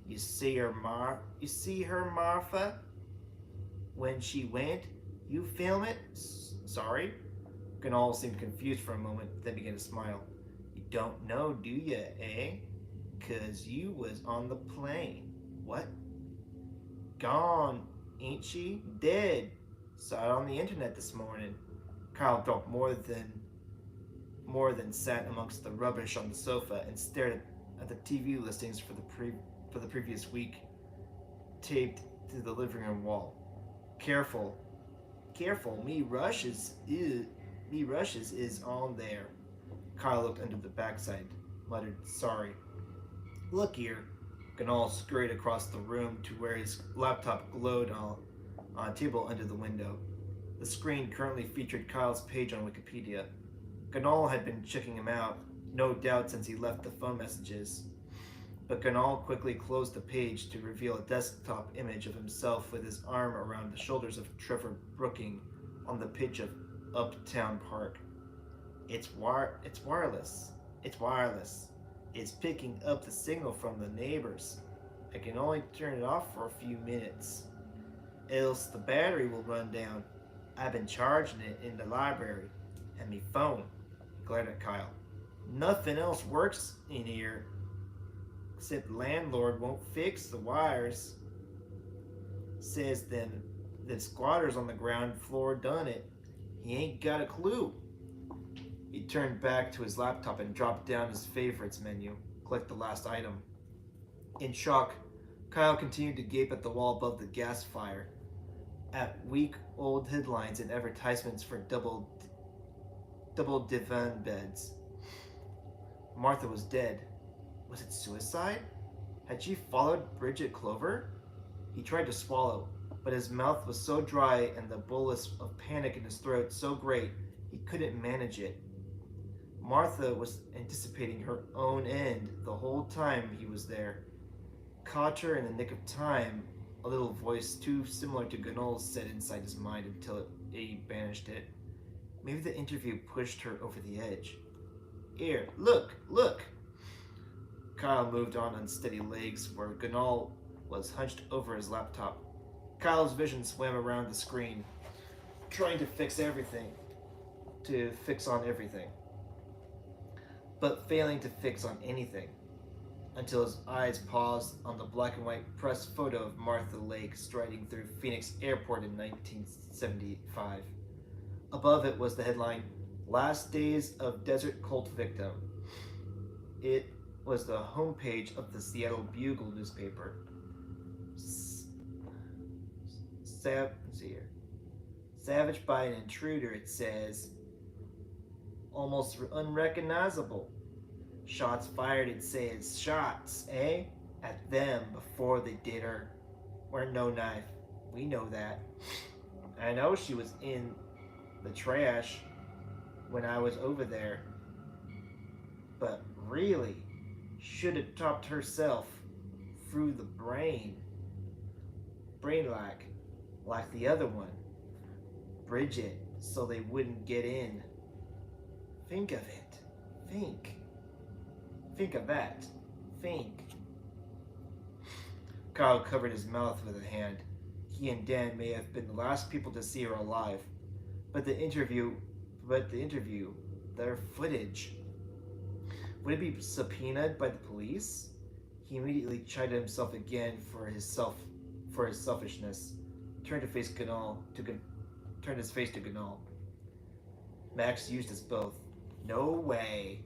you see her, Martha? When she went, you film it? Sorry? Ganal seemed confused for a moment, then began to smile. You don't know, do ya, eh? 'Cause you was on the plane. What? Gone, ain't she? Dead. Saw it on the internet this morning. Kyle dropped more than sat amongst the rubbish on the sofa and stared at the TV listings for the previous week, taped to the living room wall. Careful, me rushes is on there. Kyle looked under the backside, muttered, Sorry. Look here. Ganal scurried across the room to where his laptop glowed on a table under the window. The screen currently featured Kyle's page on Wikipedia. Ganal had been checking him out, no doubt since he left the phone messages. But Ganal quickly closed the page to reveal a desktop image of himself with his arm around the shoulders of Trevor Brooking on the pitch of Uptown Park. It's wireless. It's wireless. It's picking up the signal from the neighbors. I can only turn it off for a few minutes, else the battery will run down. I've been charging it in the library. And me phone. He glared at Kyle. Nothing else works in here, except the landlord won't fix the wires. Says them squatters on the ground floor done it. He ain't got a clue. He turned back to his laptop and dropped down his favorites menu. Clicked the last item. In shock, Kyle continued to gape at the wall above the gas fire, at weak old headlines and advertisements for double divan beds. Martha was dead. Was it suicide? Had she followed Bridget Clover? He tried to swallow, but his mouth was so dry and the bolus of panic in his throat so great he couldn't manage it. Martha was anticipating her own end the whole time he was there. Caught her in the nick of time, a little voice too similar to Ganol's said inside his mind until he banished it. Maybe the interview pushed her over the edge. Here, look, look! Kyle moved on unsteady legs where Ganol was hunched over his laptop. Kyle's vision swam around the screen, trying to fix on everything, but failing to fix on anything, until his eyes paused on the black and white press photo of Martha Lake striding through Phoenix Airport in 1975. Above it was the headline, Last Days of Desert Cult Victim. It was the homepage of the Seattle Bugle newspaper. Savaged by an intruder, it says. Almost unrecognizable. Shots fired, it says. Shots, eh? At them before they did her. Weren't no knife. We know that. I know she was in the trash when I was over there. But really, should have topped herself through the brain. Like the other one. Bridget, so they wouldn't get in. Think of it. Think of that. Think. Kyle covered his mouth with a hand. He and Dan may have been the last people to see her alive. But the interview, their footage. Would it be subpoenaed by the police? He immediately chided himself again for his selfishness. Turned his face to Ganal. Max used us both. No way.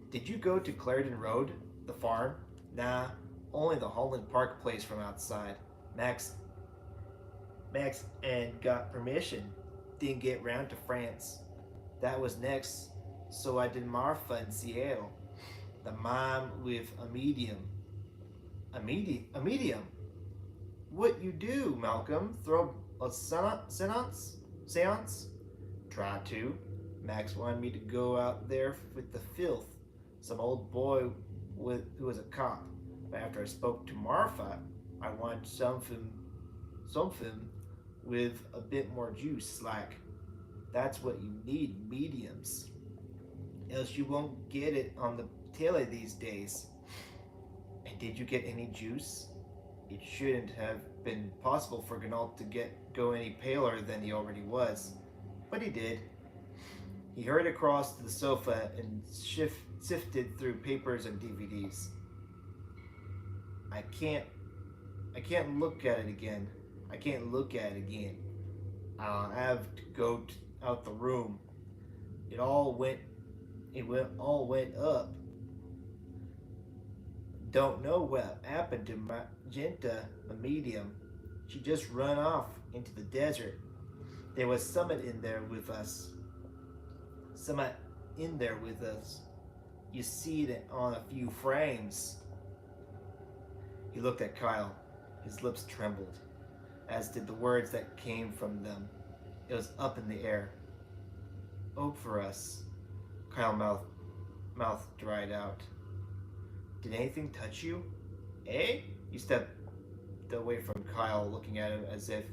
Did you go to Clarendon Road, the farm? Nah, only the Holland Park place from outside. Max and got permission. Didn't get round to France. That was next, so I did Marfa in Seattle. The mime with a medium. A medium? What you do, Malcolm? Throw a seance? Try to. Max wanted me to go out there with the filth. Some old boy who was a cop. But after I spoke to Marfa, I wanted something with a bit more juice, like that's what you need, mediums. Else you won't get it on the telly these days. And did you get any juice? It shouldn't have been possible for Ganal to go any paler than he already was, but he did. He hurried across to the sofa and sifted through papers and DVDs. I can't look at it again. I'll have to go out the room. It all went up. Don't know what happened to Magenta, a medium. She just run off into the desert. There was Summit in there with us. You see it on a few frames. He looked at Kyle. His lips trembled, as did the words that came from them. It was up in the air. Hope for us. Kyle mouthed, mouth dried out. Did anything touch you? Eh? He stepped away from Kyle, looking at him as if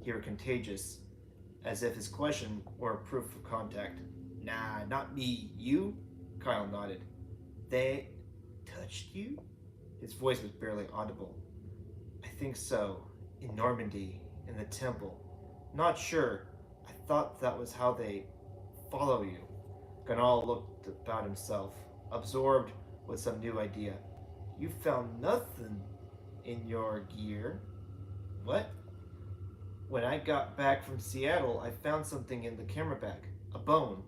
he were contagious, as if his question were proof of contact. Nah, not me. You? Kyle nodded. They touched you? His voice was barely audible. I think so. In Normandy, in the temple. Not sure. I thought that was how they follow you. Ganal looked about himself, absorbed with some new idea. You found nothing in your gear. What? When I got back from Seattle, I found something in the camera bag. A bone.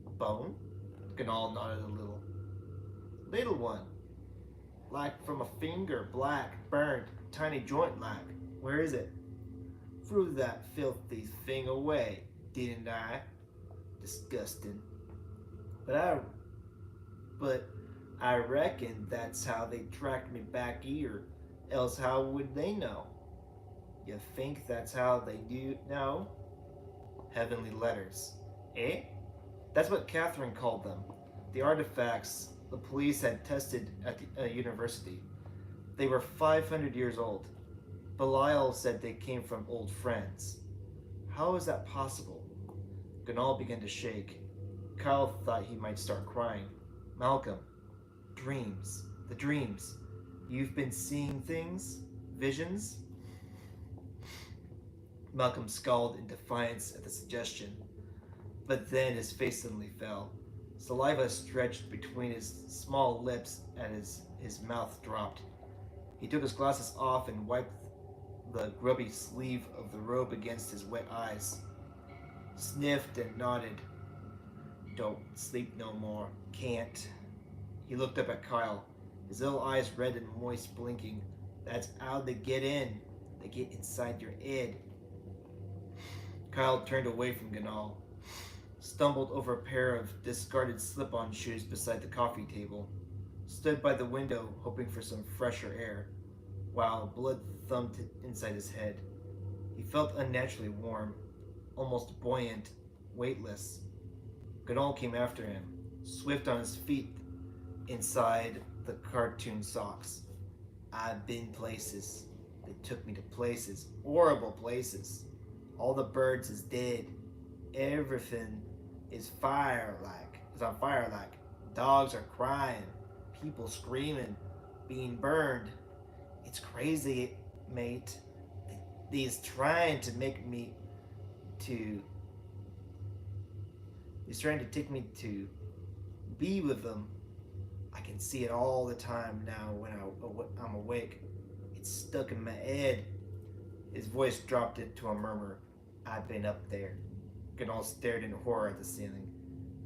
A bone? Ganal nodded a little. Little one. Like from a finger, black, burnt, tiny joint like. Where is it? Threw that filthy thing away, didn't I? Disgusting. But I reckon that's how they tracked me back here. Else how would they know? You think that's how they do know? Heavenly letters. Eh? That's what Catherine called them. The artifacts the police had tested at the university. They were 500 years old. Belial said they came from old friends. How is that possible? Ganal began to shake. Kyle thought he might start crying. Malcolm, dreams. The dreams. You've been seeing things? Visions? Malcolm scowled in defiance at the suggestion, but then his face suddenly fell. Saliva stretched between his small lips and his mouth dropped. He took his glasses off and wiped the grubby sleeve of the robe against his wet eyes. Sniffed and nodded. Don't sleep no more. Can't. He looked up at Kyle, his little eyes red and moist, blinking. That's how they get in. They get inside your head. Kyle turned away from Ganal, stumbled over a pair of discarded slip-on shoes beside the coffee table, stood by the window hoping for some fresher air, while blood thumped inside his head. He felt unnaturally warm, almost buoyant, weightless. Ganal came after him, swift on his feet inside the cartoon socks. I've been places. They took me to places, horrible places. All the birds is dead. Everything is on fire like. Dogs are crying, people screaming, being burned. It's crazy, mate. He's trying to make me to. He's trying to take me to be with them. I can see it all the time now when I'm awake. It's stuck in my head. His voice dropped it to a murmur. I've been up there. Ganal stared in horror at the ceiling.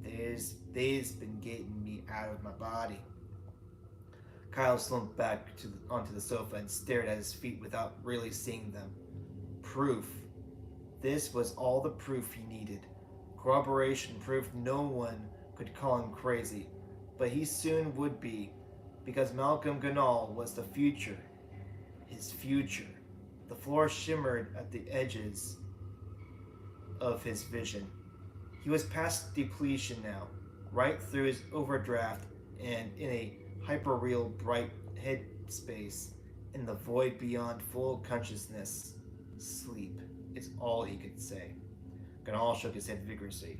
They's been getting me out of my body. Kyle slumped back onto the sofa and stared at his feet without really seeing them. Proof. This was all the proof he needed. Corroboration proof no one could call him crazy, but he soon would be, because Malcolm Ganal was the future. His future. The floor shimmered at the edges of his vision. He was past depletion now, right through his overdraft and in a hyperreal bright headspace in the void beyond full consciousness. Sleep is all he could say. Ganal shook his head vigorously.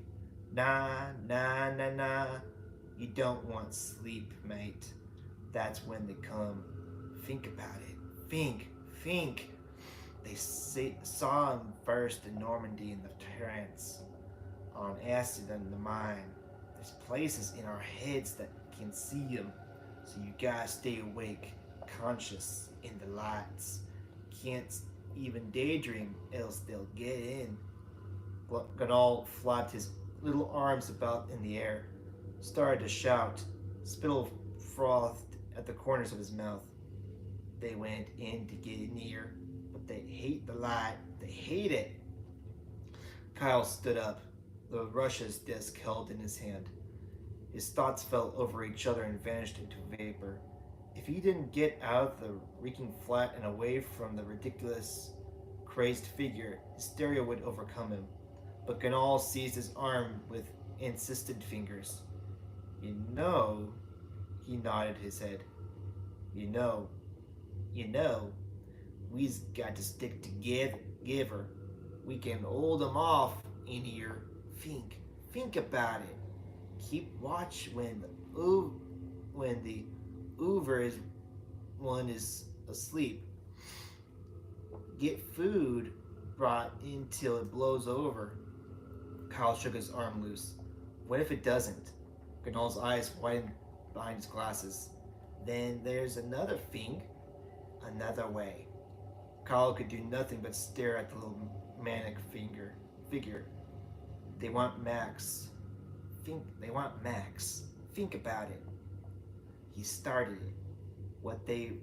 Nah. You don't want sleep, mate. That's when they come. Think about it. Think. They saw him first in Normandy in the trance, on acid in the mine. There's places in our heads that can see him, so you gotta stay awake, conscious in the lights. Can't even daydream, else they'll get in. Ganal flapped his little arms about in the air, started to shout. Spittle frothed at the corners of his mouth. They went in to get in here, but they hate the light. They hate it. Kyle stood up, the Russia's disc held in his hand. His thoughts fell over each other and vanished into vapor. If he didn't get out of the reeking flat and away from the ridiculous, crazed figure, hysteria would overcome him. But Ganal seized his arm with insistent fingers. You know, he nodded his head. You know, you know, we's got to stick together. We can hold them off in here. Think about it. Keep watch when the Uber is one is asleep. Get food brought in till it blows over. Kyle shook his arm loose. What if it doesn't? Ganol's eyes widened behind his glasses. Then there's another thing, another way. Kyle could do nothing but stare at the little manic figure. They want Max. They want Max. Think about it. He started it. What they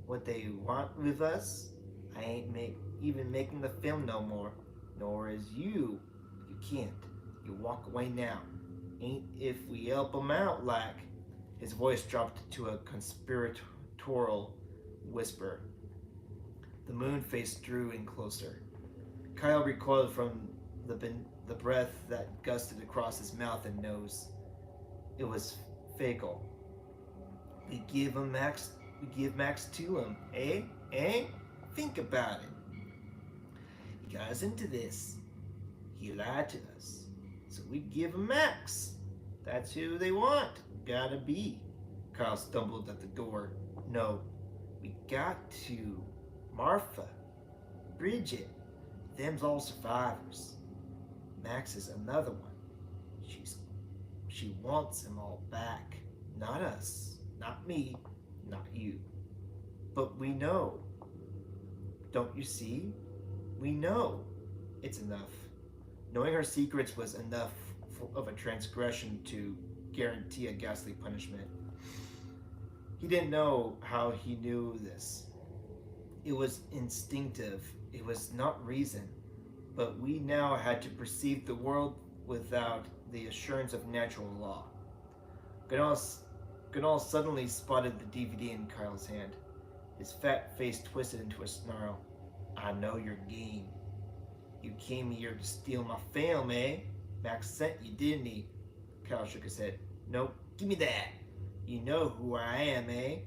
want with us? I ain't even making the film no more. Nor is you. You can't. You walk away now. Ain't if we help him out like. His voice dropped to a conspiratorial whisper. The moon face drew in closer. Kyle recoiled from the breath that gusted across his mouth and nose. It was fatal. We give Max to him, eh? Eh? Think about it. He got us into this. He lied to us. So we give him Max. That's who they want. Gotta be. Kyle stumbled at the door. No, we got to. Martha, Bridget, them's all survivors. Max is another one. She wants them all back. Not us. Not me. Not you. But we know. Don't you see? We know. It's enough. Knowing her secrets was enough of a transgression to guarantee a ghastly punishment. He didn't know how he knew this. It was instinctive. It was not reason. But we now had to perceive the world without the assurance of natural law. Ganal suddenly spotted the DVD in Kyle's hand. His fat face twisted into a snarl. I know your game. You came here to steal my film, eh? Max sent you, didn't he? Kyle shook his head. Nope, give me that. You know who I am, eh?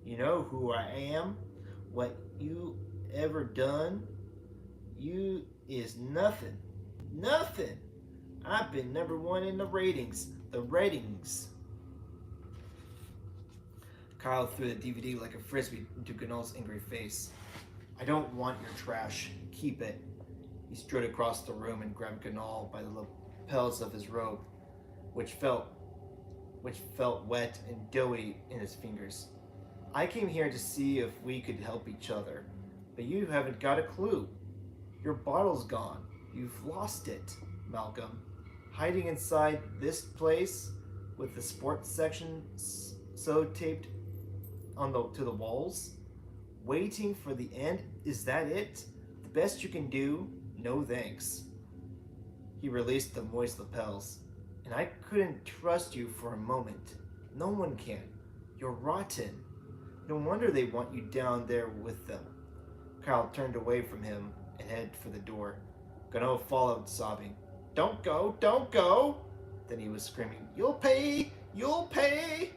You know who I am? What you ever done? You is nothing. Nothing. I've been #1 in the ratings. The ratings. Kyle threw the DVD like a frisbee into Ganol's angry face. I don't want your trash. Keep it. He strode across the room and grabbed Ganol by the lapels of his robe, which felt wet and doughy in his fingers. I came here to see if we could help each other, but you haven't got a clue. Your bottle's gone. You've lost it, Malcolm. Hiding inside this place with the sports section so taped to the walls, waiting for the end. Is that it? The best you can do? No thanks. He released the moist lapels. And I couldn't trust you for a moment. No one can. You're rotten. No wonder they want you down there with them. Kyle turned away from him and headed for the door. Ganol followed, sobbing. Don't go, don't go! Then he was screaming, You'll pay! You'll pay!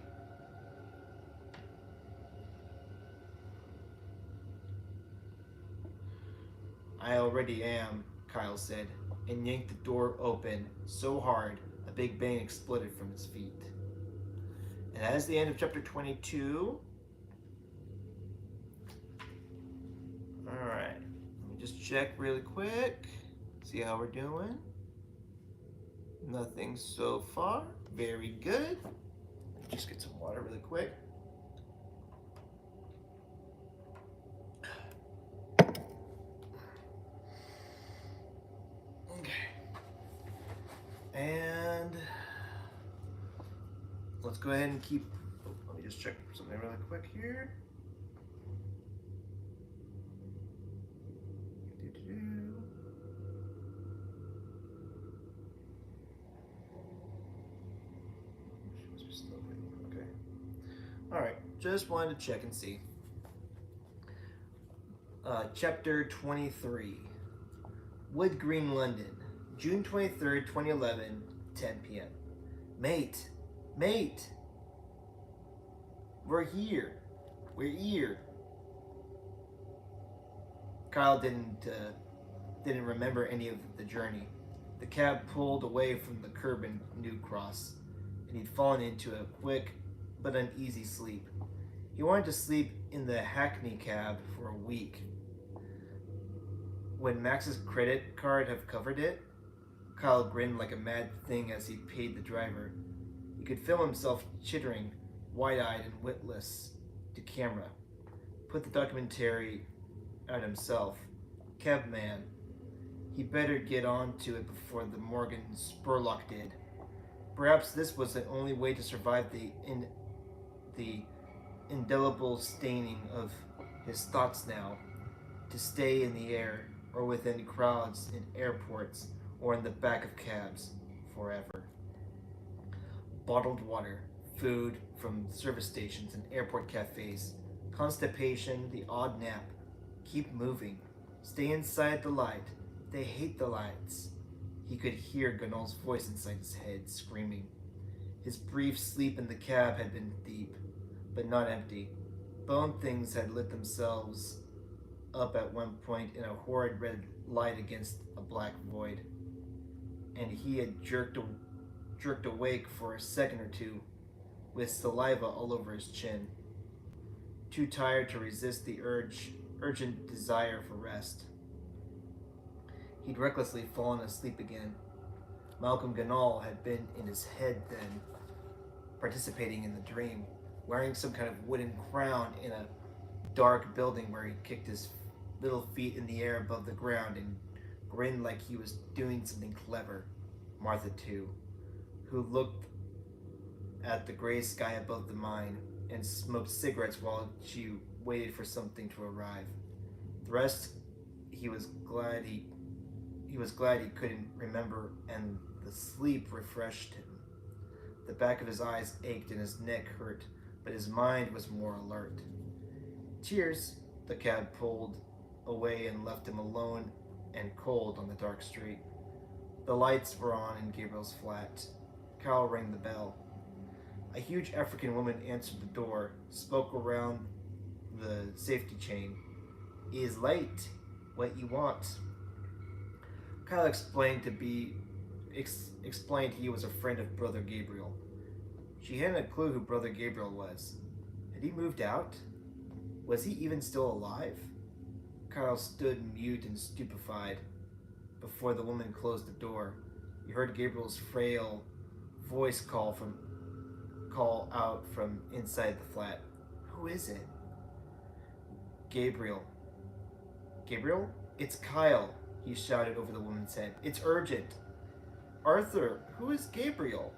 I already am, Kyle said, and yanked the door open so hard a big bang exploded from his feet. And that is the end of chapter 22. Alright, let me just check really quick, see how we're doing. Nothing so far. Very good. Just get some water really quick. And let's go ahead and keep, let me just check something really quick here. Okay. All right, just wanted to check and see. Chapter 23, Wood Green, London. June 23rd, 2011, 10 p.m. Mate, Mate! We're here. We're here. Kyle didn't remember any of the journey. The cab pulled away from the curb in New Cross, and he'd fallen into a quick but uneasy sleep. He wanted to sleep in the Hackney cab for a week. Would Max's credit card have covered it? Kyle grinned like a mad thing as he paid the driver. He could feel himself chittering, wide-eyed and witless, to camera. Put the documentary out himself. Cabman. He better get on to it before the Morgan Spurlock did. Perhaps this was the only way to survive the indelible staining of his thoughts now. To stay in the air, or within crowds in airports, or in the back of cabs, forever. Bottled water, food from service stations and airport cafes, constipation, the odd nap. Keep moving. Stay inside the light. They hate the lights. He could hear Ganol's voice inside his head, screaming. His brief sleep in the cab had been deep, but not empty. Bone things had lit themselves up at one point in a horrid red light against a black void, and he had jerked awake for a second or two, with saliva all over his chin, too tired to resist the urgent desire for rest. He'd recklessly fallen asleep again. Malcolm Ganol had been in his head then, participating in the dream, wearing some kind of wooden crown in a dark building where he kicked his little feet in the air above the ground and grinned like he was doing something clever. Martha, too, who looked at the gray sky above the mine and smoked cigarettes while she waited for something to arrive. The rest, he was glad he couldn't remember, and the sleep refreshed him. The back of his eyes ached and his neck hurt, but his mind was more alert. Cheers! The cab pulled away and left him alone and cold on the dark street. The lights were on in Gabriel's flat. Kyle rang the bell. A huge African woman answered the door, spoke around the safety chain. "Is late. What you want?" Kyle explained he was a friend of Brother Gabriel. She hadn't a clue who Brother Gabriel was. Had he moved out? Was he even still alive? Kyle stood mute and stupefied. Before the woman closed the door, he heard Gabriel's frail voice call out from inside the flat. "Who is it?" "Gabriel." "Gabriel? It's Kyle," he shouted over the woman's head. "It's urgent." "Arthur, who is Gabriel?"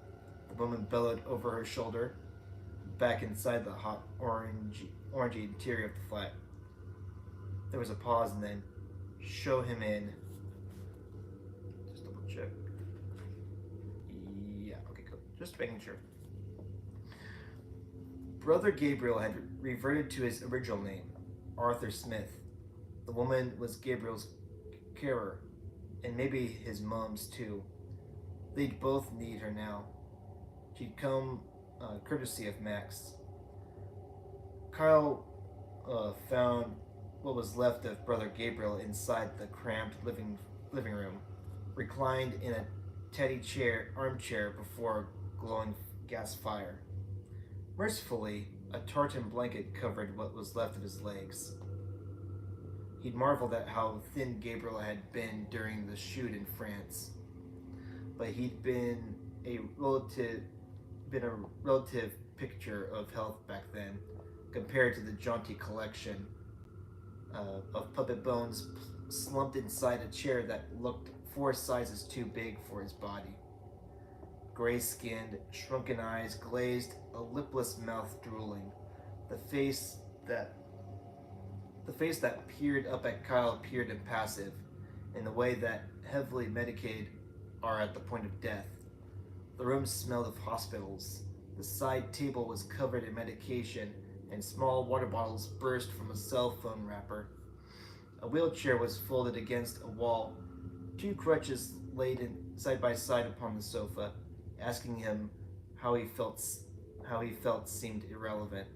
The woman bellowed over her shoulder, back inside the hot orangey interior of the flat. There was a pause and then, "Show him in." Just double check. Yeah, okay, cool. Just making sure. Brother Gabriel had reverted to his original name, Arthur Smith. The woman was Gabriel's carer, and maybe his mom's too. They'd both need her now. She'd come courtesy of Max. Kyle found what was left of Brother Gabriel inside the cramped living room, reclined in a teddy armchair before a glowing gas fire. Mercifully, a tartan blanket covered what was left of his legs. He'd marveled at how thin Gabriel had been during the shoot in France, but he'd been a relative picture of health back then, compared to the jaunty collection of puppet bones slumped inside a chair that looked 4 sizes too big for his body. Gray-skinned, shrunken eyes glazed, a lipless mouth drooling. The face that peered up at Kyle peered impassive, in the way that heavily medicated are at the point of death. The room smelled of hospitals. The side table was covered in medication, and small water bottles burst from a cell phone wrapper. A wheelchair was folded against a wall. 2 crutches laid side by side upon the sofa, asking him How he felt how he felt seemed irrelevant.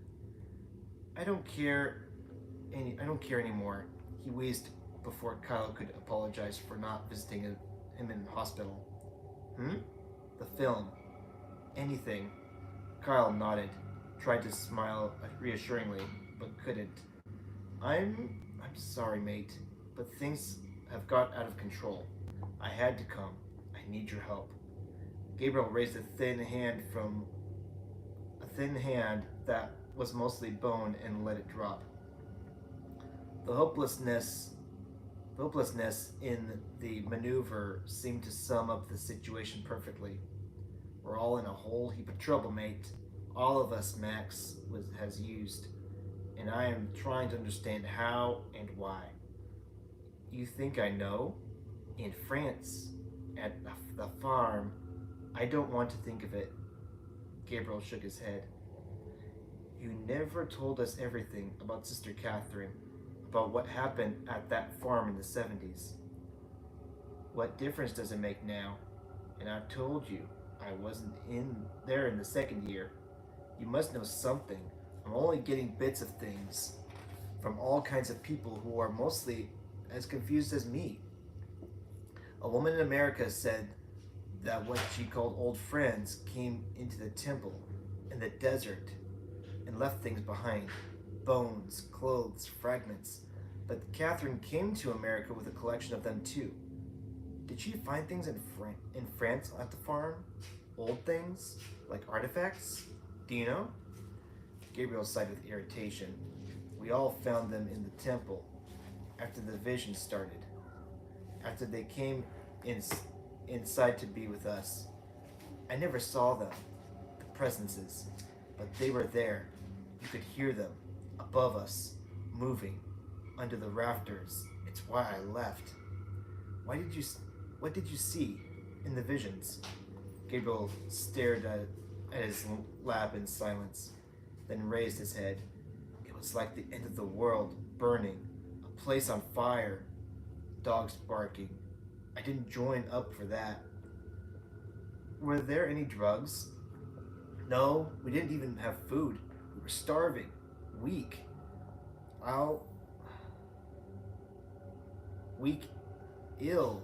I don't care I don't care anymore. He wheezed before Kyle could apologize for not visiting him in hospital. Hmm? The film. Anything. Kyle nodded, tried to smile reassuringly, but couldn't. I'm sorry, mate, but things have got out of control. I had to come. I need your help. Gabriel raised a thin hand that was mostly bone and let it drop. The hopelessness in the maneuver seemed to sum up the situation perfectly. We're all in a whole heap of trouble, mate. All of us, has used, and I am trying to understand how and why. You think I know? In France, at the farm, I don't want to think of it. Gabriel shook his head. You never told us everything about Sister Catherine, about what happened at that farm in the 70s. What difference does it make now? And I told you I wasn't in there in the second year. You must know something. I'm only getting bits of things from all kinds of people who are mostly as confused as me. A woman in America said that what she called old friends came into the temple in the desert and left things behind bones, clothes, fragments. But Catherine came to America with a collection of them too. Did she find things in France at the farm? Old things? Like artifacts? Do you know? Gabriel sighed with irritation. We all found them in the temple after the vision started. After they came inside to be with us. I never saw them, the presences, but they were there. You could hear them, above us, moving, under the rafters. It's why I left. What did you see in the visions? Gabriel stared at his lap in silence, then raised his head. It was like the end of the world, burning, a place on fire, dogs barking. I didn't join up for that. Were there any drugs? No, we didn't even have food. We were starving, weak. Weak, ill.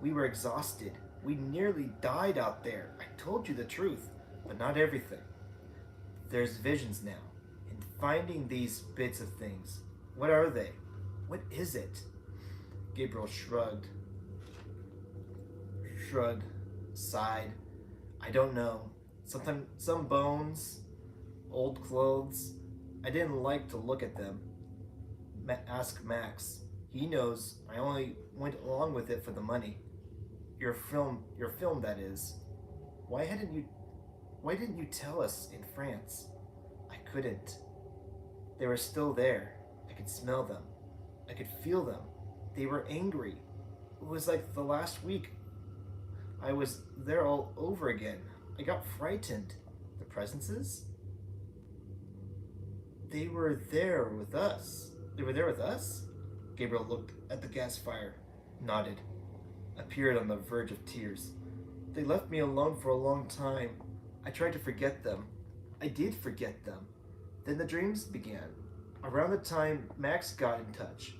We were exhausted. We nearly died out there. I told you the truth, but not everything. There's visions now, and finding these bits of things. What are they? What is it? Gabriel shrugged, sighed. I don't know. Some bones, old clothes. I didn't like to look at them. Ask Max. He knows. I only went along with it for the money. Your film, that is. Why didn't you tell us in France? I couldn't. They were still there. I could smell them. I could feel them. They were angry. It was like the last week. I was there all over again. I got frightened. The presences? They were there with us. They were there with us? Gabriel looked at the gas fire, nodded, appeared on the verge of tears. They left me alone for a long time. I tried to forget them. I did forget them. Then the dreams began. Around the time Max got in touch,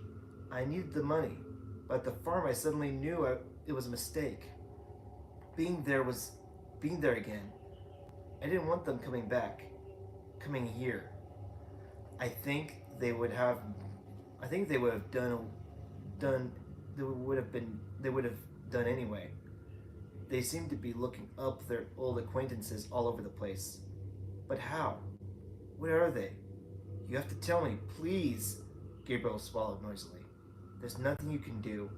I needed the money, but at the farm I suddenly knew it was a mistake. Being there again. I didn't want them coming back, coming here. I think they would have done anyway. They seemed to be looking up their old acquaintances all over the place. But how? Where are they? You have to tell me, please. Gabriel swallowed noisily. There's nothing you can do,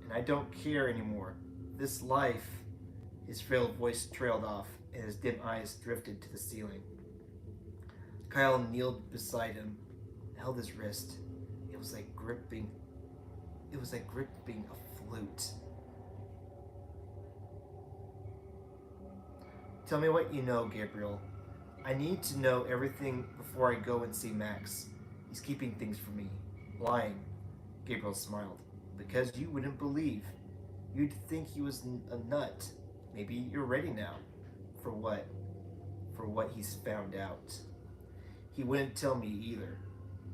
and I don't care anymore. This life. His frail voice trailed off, and his dim eyes drifted to the ceiling. Kyle kneeled beside him, held his wrist. It was like gripping a flute. Tell me what you know, Gabriel. I need to know everything before I go and see Max. He's keeping things from me. Lying. Gabriel smiled. Because you wouldn't believe. You'd think he was a nut. Maybe you're ready now. For what? for what he's found out. He wouldn't tell me either.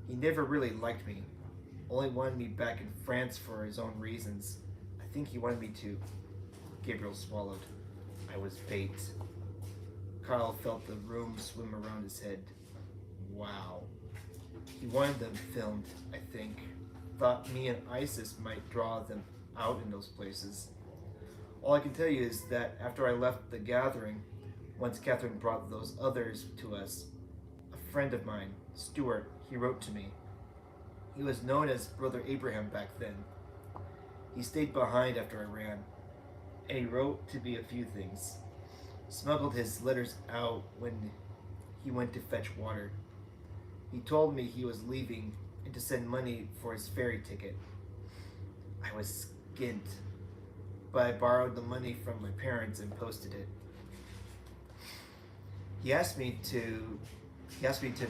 He never really liked me, only wanted me back in France for his own reasons. I think he wanted me to. Gabriel swallowed. I was bait. Kyle felt the room swim around his head. Wow. He wanted them filmed, I think. Thought me and Isis might draw them out in those places. All I can tell you is that after I left the gathering, once Catherine brought those others to us, a friend of mine, Stuart, he wrote to me. He was known as Brother Abraham back then. He stayed behind after I ran, and he wrote to me a few things. Smuggled his letters out when he went to fetch water. He told me he was leaving and to send money for his ferry ticket. I was skint, but I borrowed the money from my parents and posted it. He asked me to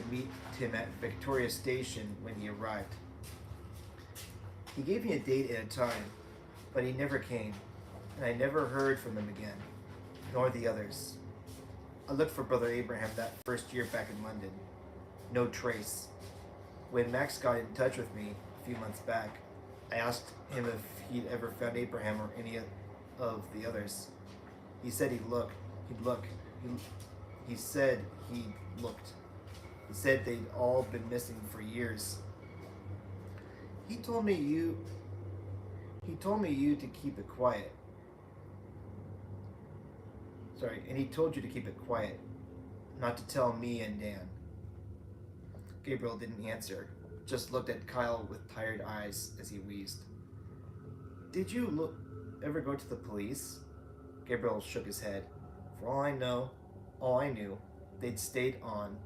meet him at Victoria Station when he arrived. He gave me a date and a time, but he never came, and I never heard from him again, nor the others. I looked for Brother Abraham that first year back in London. No trace. When Max got in touch with me a few months back, I asked him if he'd ever found Abraham or any of the others. He said he'd look. He said he'd looked. He said they'd all been missing for years. He told me you to keep it quiet. And he told you to keep it quiet, not to tell me and Dan. Gabriel didn't answer, just looked at Kyle with tired eyes as he wheezed. Did you ever go to the police? Gabriel shook his head. For all I knew, they'd stayed on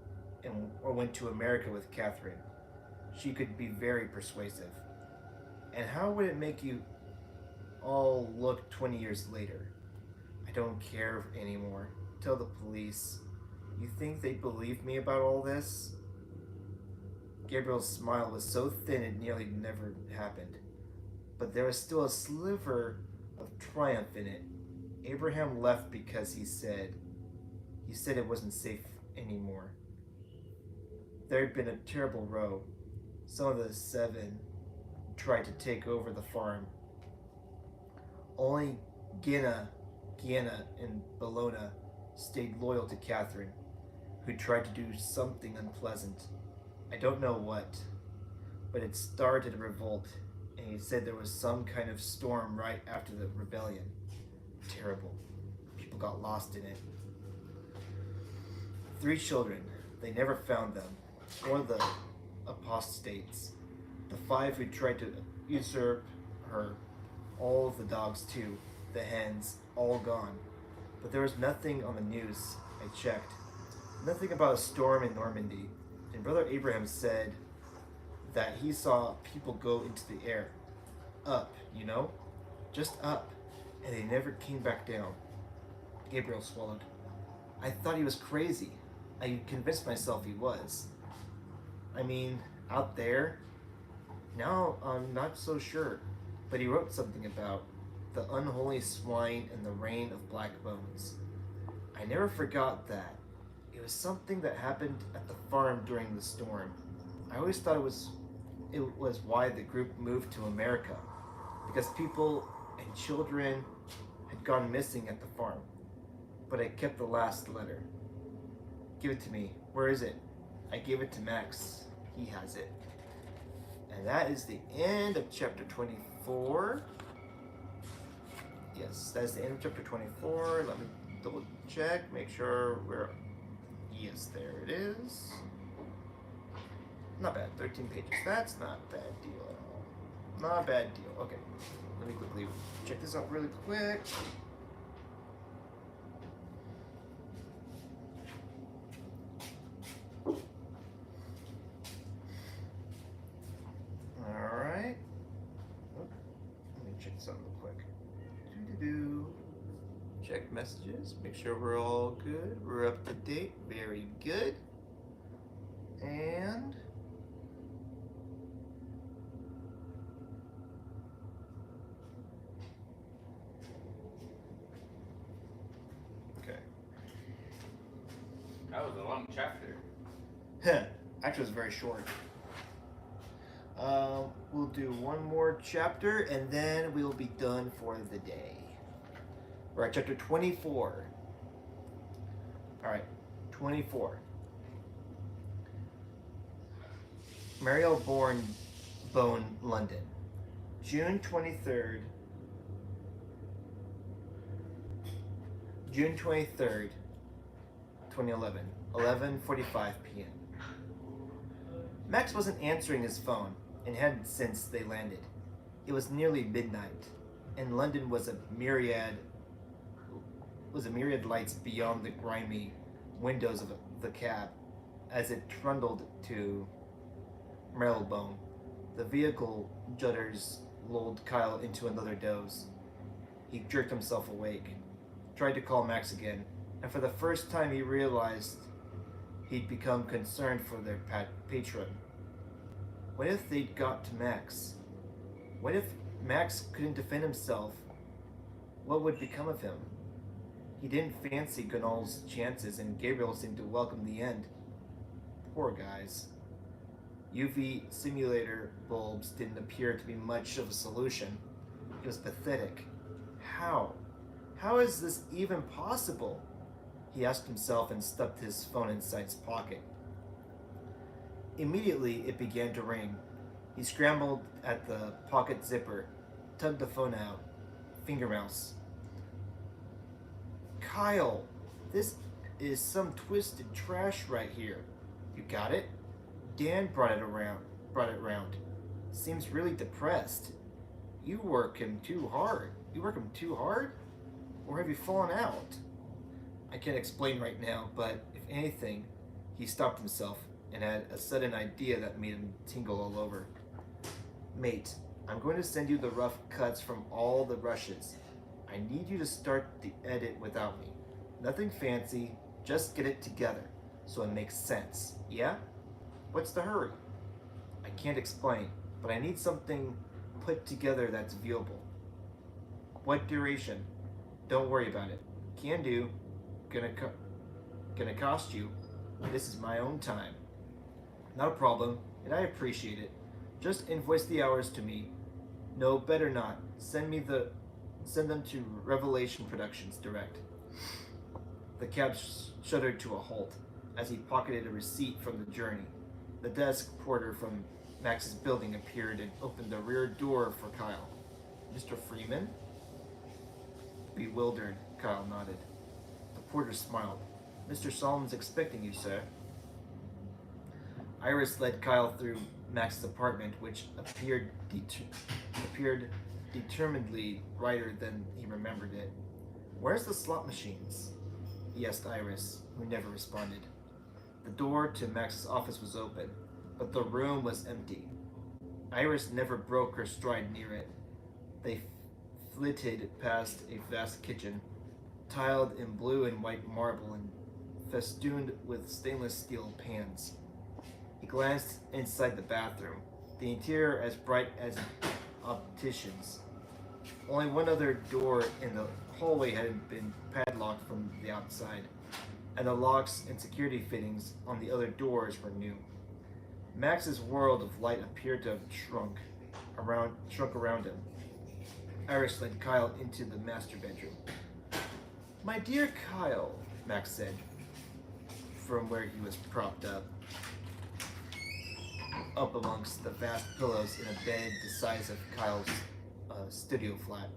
or went to America with Catherine. She could be very persuasive. And how would it make you all look 20 years later? I don't care anymore. Tell the police. You think they'd believe me about all this? Gabriel's smile was so thin it nearly never happened. But there was still a sliver of triumph in it. Abraham left because he said it wasn't safe anymore. There had been a terrible row. Some of the 7 tried to take over the farm. Only Gianna and Bologna stayed loyal to Catherine, who tried to do something unpleasant. I don't know what, but it started a revolt, and he said there was some kind of storm right after the rebellion. Terrible. People got lost in it. 3 children. They never found them, or the apostates. The 5 who tried to usurp her. All the dogs too. The hens. All gone. But there was nothing on the news. I checked. Nothing about a storm in Normandy. And Brother Abraham said that he saw people go into the air. Up, just up. And they never came back down. Gabriel swallowed. I thought he was crazy. I convinced myself he was. I mean, out there? Now I'm not so sure. But he wrote something about the unholy swine and the rain of black bones. I never forgot that. It was something that happened at the farm during the storm. I always thought it was why the group moved to America, because people and children had gone missing at the farm. But I kept the last letter. Give it to me. Where is it? I gave it to Max. He has it. And that is the end of chapter 24. Yes, that's the end of chapter 24. Let me double check, make sure we're... Yes, there it is. Not bad, 13 pages. That's not a bad deal at all. Not a bad deal. Okay, let me quickly check this out really quick. Alright. Let me check this out real quick. Check messages, make sure we're all good. We're up to date, very good. And okay. Actually, it was very short. We'll do one more chapter and then we'll be done for the day. We're at chapter 24. Alright, 24. Marylebone, London. June 23rd. June 23rd, 2011, 11:45 p.m. Max wasn't answering his phone and hadn't since they landed. It was nearly midnight, and London was a myriad lights beyond the grimy windows of the cab as it trundled to Marylebone. The vehicle judders lulled Kyle into another doze. He jerked himself awake, tried to call Max again, and for the first time he realized he'd become concerned for their patron. What if they'd got to Max? What if Max couldn't defend himself? What would become of him? He didn't fancy Gunal's chances, and Gabriel seemed to welcome the end. Poor guys. UV simulator bulbs didn't appear to be much of a solution. It was pathetic. How? How is this even possible? He asked himself and stuffed his phone inside his pocket. Immediately, it began to ring. He scrambled at the pocket zipper, tugged the phone out. Finger mouse. Kyle, this is some twisted trash right here. You got it? Dan brought it round. Seems really depressed. You work him too hard. Or have you fallen out? I can't explain right now, but if anything, he stopped himself and had a sudden idea that made him tingle all over. Mate, I'm going to send you the rough cuts from all the rushes. I need you to start the edit without me. Nothing fancy, just get it together so it makes sense, yeah? What's the hurry? I can't explain, but I need something put together that's viewable. What duration? Don't worry about it. Can do. Gonna cost you. This is my own time. Not a problem, and I appreciate it. Just invoice the hours to me. No, better not. Send them to Revelation Productions direct. The cab shuddered to a halt as he pocketed a receipt from the journey. The desk porter from Max's building appeared and opened the rear door for Kyle. Mr. Freeman? Bewildered, Kyle nodded. The porter smiled. Mr. Solomon's expecting you, sir. Iris led Kyle through Max's apartment, which appeared determinedly brighter than he remembered it. Where's the slot machines? He asked Iris, who never responded. The door to Max's office was open, but the room was empty. Iris never broke her stride near it. They flitted past a vast kitchen, tiled in blue and white marble and festooned with stainless steel pans. He glanced inside the bathroom, the interior as bright as an optician's. Only one other door in the hallway had been padlocked from the outside, and the locks and security fittings on the other doors were new. Max's world of light appeared to have shrunk around him. Iris led Kyle into the master bedroom. My dear Kyle, Max said, from where he was propped up amongst the vast pillows in a bed the size of Kyle's studio flat.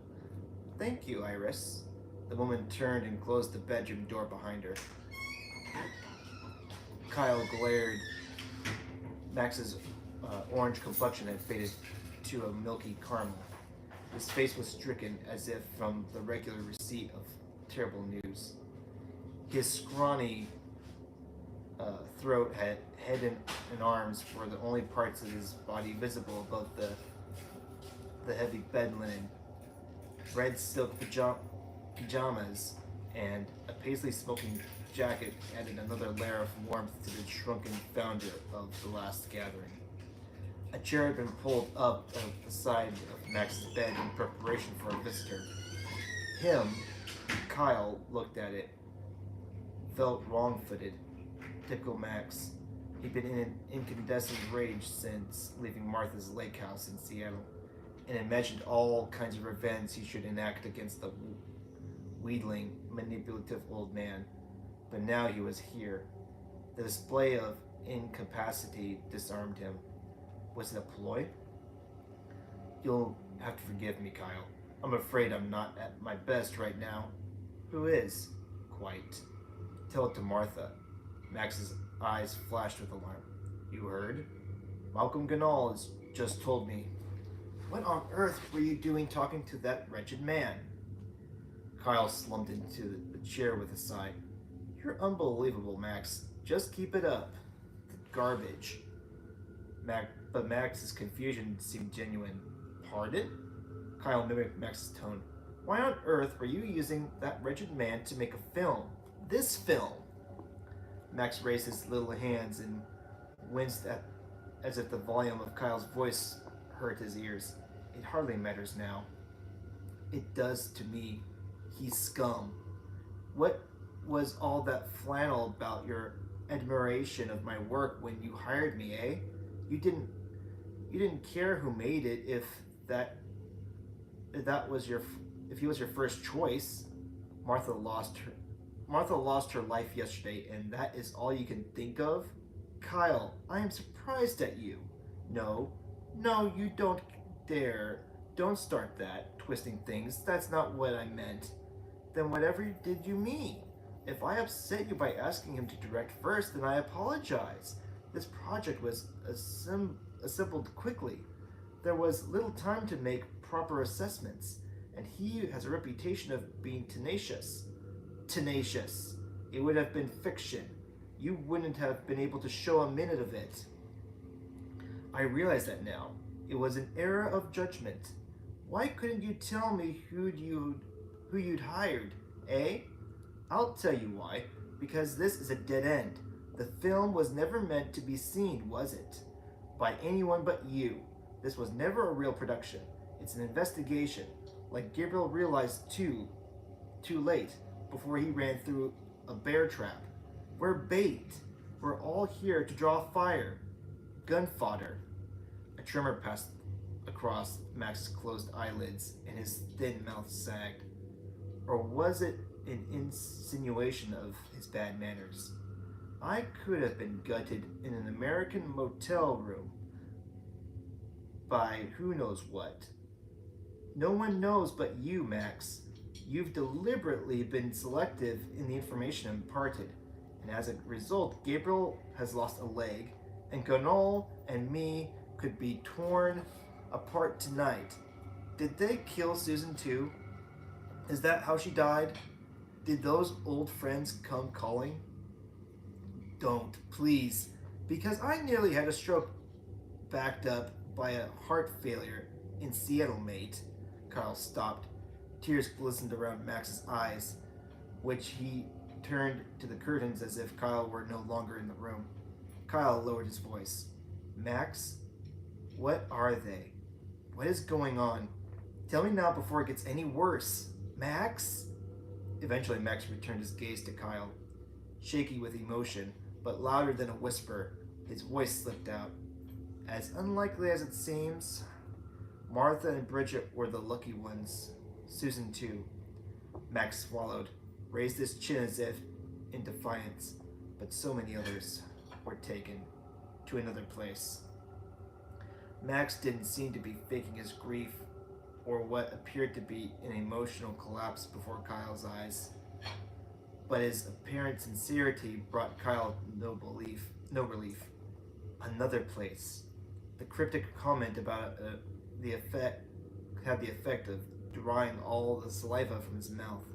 Thank you, Iris. The woman turned and closed the bedroom door behind her. Kyle glared. Max's orange complexion had faded to a milky caramel. His face was stricken as if from the regular receipt of terrible news. His scrawny throat, head, and arms were the only parts of his body visible above the heavy bed linen. Red silk pajamas and a paisley smoking jacket added another layer of warmth to the shrunken founder of the last gathering. A chair had been pulled up at the side of Max's bed in preparation for a visitor. Kyle looked at it, felt wrong-footed. Typical Max. He'd been in an incandescent rage since leaving Martha's lake house in Seattle, and imagined all kinds of revenge he should enact against the wheedling, manipulative old man. But now he was here. The display of incapacity disarmed him. Was it a ploy? You'll have to forgive me, Kyle. I'm afraid I'm not at my best right now. Who is? Quite. Tell it to Martha. Max's eyes flashed with alarm. You heard? Malcolm Ganal has just told me. What on earth were you doing talking to that wretched man? Kyle slumped into the chair with a sigh. You're unbelievable, Max. Just keep it up. Garbage. But Max's confusion seemed genuine. Pardon? Kyle mimicked Max's tone. Why on earth were you using that wretched man to make a film? This film! Max raised his little hands and winced as if the volume of Kyle's voice hurt his ears. It hardly matters now. It does to me. He's scum. What was all that flannel about your admiration of my work when you hired me, eh? You didn't care who made it if he was your first choice. Martha lost her life yesterday, and that is all you can think of? Kyle, I am surprised at you. No, you don't dare. Don't start that, twisting things. That's not what I meant. Then whatever did you mean? If I upset you by asking him to direct first, then I apologize. This project was assembled quickly. There was little time to make proper assessments, and he has a reputation of being tenacious. Tenacious. It would have been fiction. You wouldn't have been able to show a minute of it. I realize that now. It was an error of judgment. Why couldn't you tell me who you'd hired, eh? I'll tell you why. Because this is a dead end. The film was never meant to be seen, was it? By anyone but you. This was never a real production. It's an investigation. Like Gabriel realized too late, before he ran through a bear trap. We're bait. We're all here to draw fire. Gun fodder. A tremor passed across Max's closed eyelids, and his thin mouth sagged. Or was it an insinuation of his bad manners? I could have been gutted in an American motel room by who knows what. No one knows but you, Max. You've deliberately been selective in the information imparted, and as a result, Gabriel has lost a leg, and Gonal and me could be torn apart tonight. Did they kill Susan too? Is that how she died? Did those old friends come calling? Don't, please, because I nearly had a stroke backed up by a heart failure in Seattle, mate. Kyle stopped. Tears glistened around Max's eyes, which he turned to the curtains as if Kyle were no longer in the room. Kyle lowered his voice. Max, what are they? What is going on? Tell me now before it gets any worse. Max? Eventually, Max returned his gaze to Kyle. Shaky with emotion, but louder than a whisper, his voice slipped out. As unlikely as it seems, Martha and Bridget were the lucky ones. Susan too. Max swallowed, raised his chin as if in defiance, but so many others were taken to another place. Max didn't seem to be faking his grief or what appeared to be an emotional collapse before Kyle's eyes. But his apparent sincerity brought Kyle no relief. Another place. The cryptic comment about had the effect of drying all the saliva from his mouth.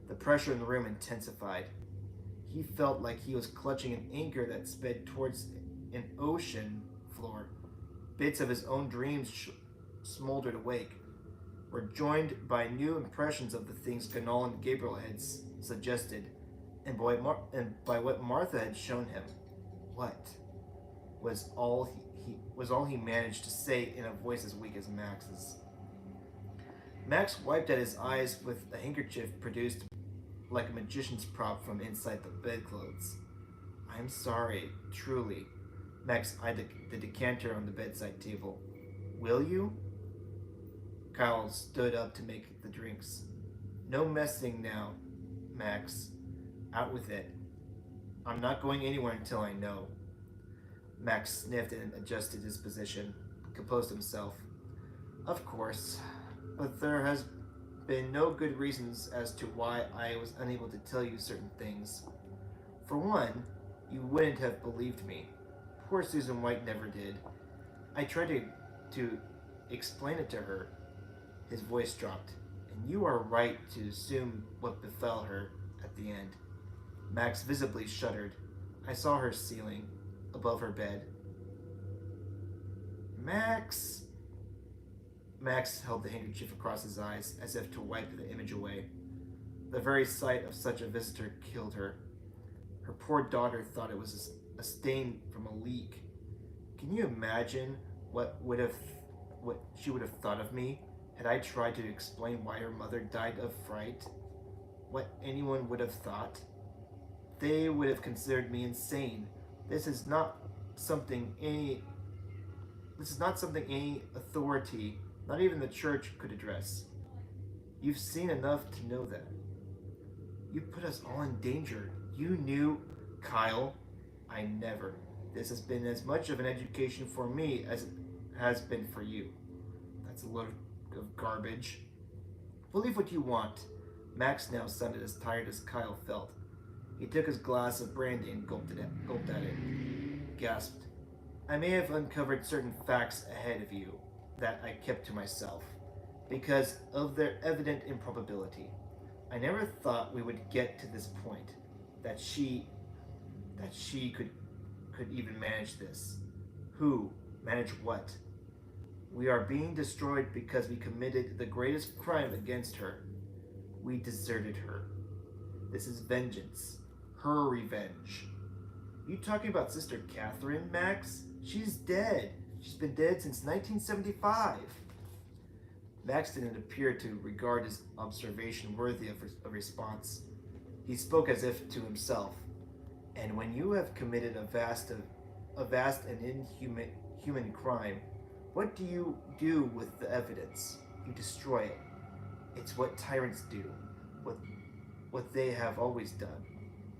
The pressure in the room intensified. He felt like he was clutching an anchor that sped towards an ocean floor. Bits of his own dreams smoldered awake, were joined by new impressions of the things Ganal and Gabriel had suggested, and by what Martha had shown him. What was all he managed to say in a voice as weak as Max's. Max wiped at his eyes with a handkerchief produced like a magician's prop from inside the bedclothes. I'm sorry, truly. Max eyed the decanter on the bedside table. Will you? Kyle stood up to make the drinks. No messing now, Max. Out with it. I'm not going anywhere until I know. Max sniffed and adjusted his position, composed himself. Of course, but there has been no good reasons as to why I was unable to tell you certain things. For one, you wouldn't have believed me. Poor Susan White never did. I tried to explain it to her. His voice dropped. And you are right to assume what befell her at the end. Max visibly shuddered. I saw her ceiling, above her bed. Max! Max held the handkerchief across his eyes, as if to wipe the image away. The very sight of such a visitor killed her. Her poor daughter thought it was a stain from a leak. Can you imagine what she would have thought of me had I tried to explain why her mother died of fright? What anyone would have thought? They would have considered me insane. This is not something any authority, not even the church, could address. You've seen enough to know that. You put us all in danger. You knew, Kyle. I never. This has been as much of an education for me as it has been for you. That's a load of garbage. Believe what you want. Max now sounded as tired as Kyle felt. He took his glass of brandy and gulped at it. Gasped. I may have uncovered certain facts ahead of you that I kept to myself, because of their evident improbability. I never thought we would get to this point, that she could even manage this. Who? Manage what? We are being destroyed because we committed the greatest crime against her. We deserted her. This is vengeance. Her revenge. You talking about Sister Catherine, Max? She's dead. She's been dead since 1975. Max didn't appear to regard his observation worthy of a response. He spoke as if to himself. And when you have committed a vast and inhuman crime, what do you do with the evidence? You destroy it. It's what tyrants do. What they have always done.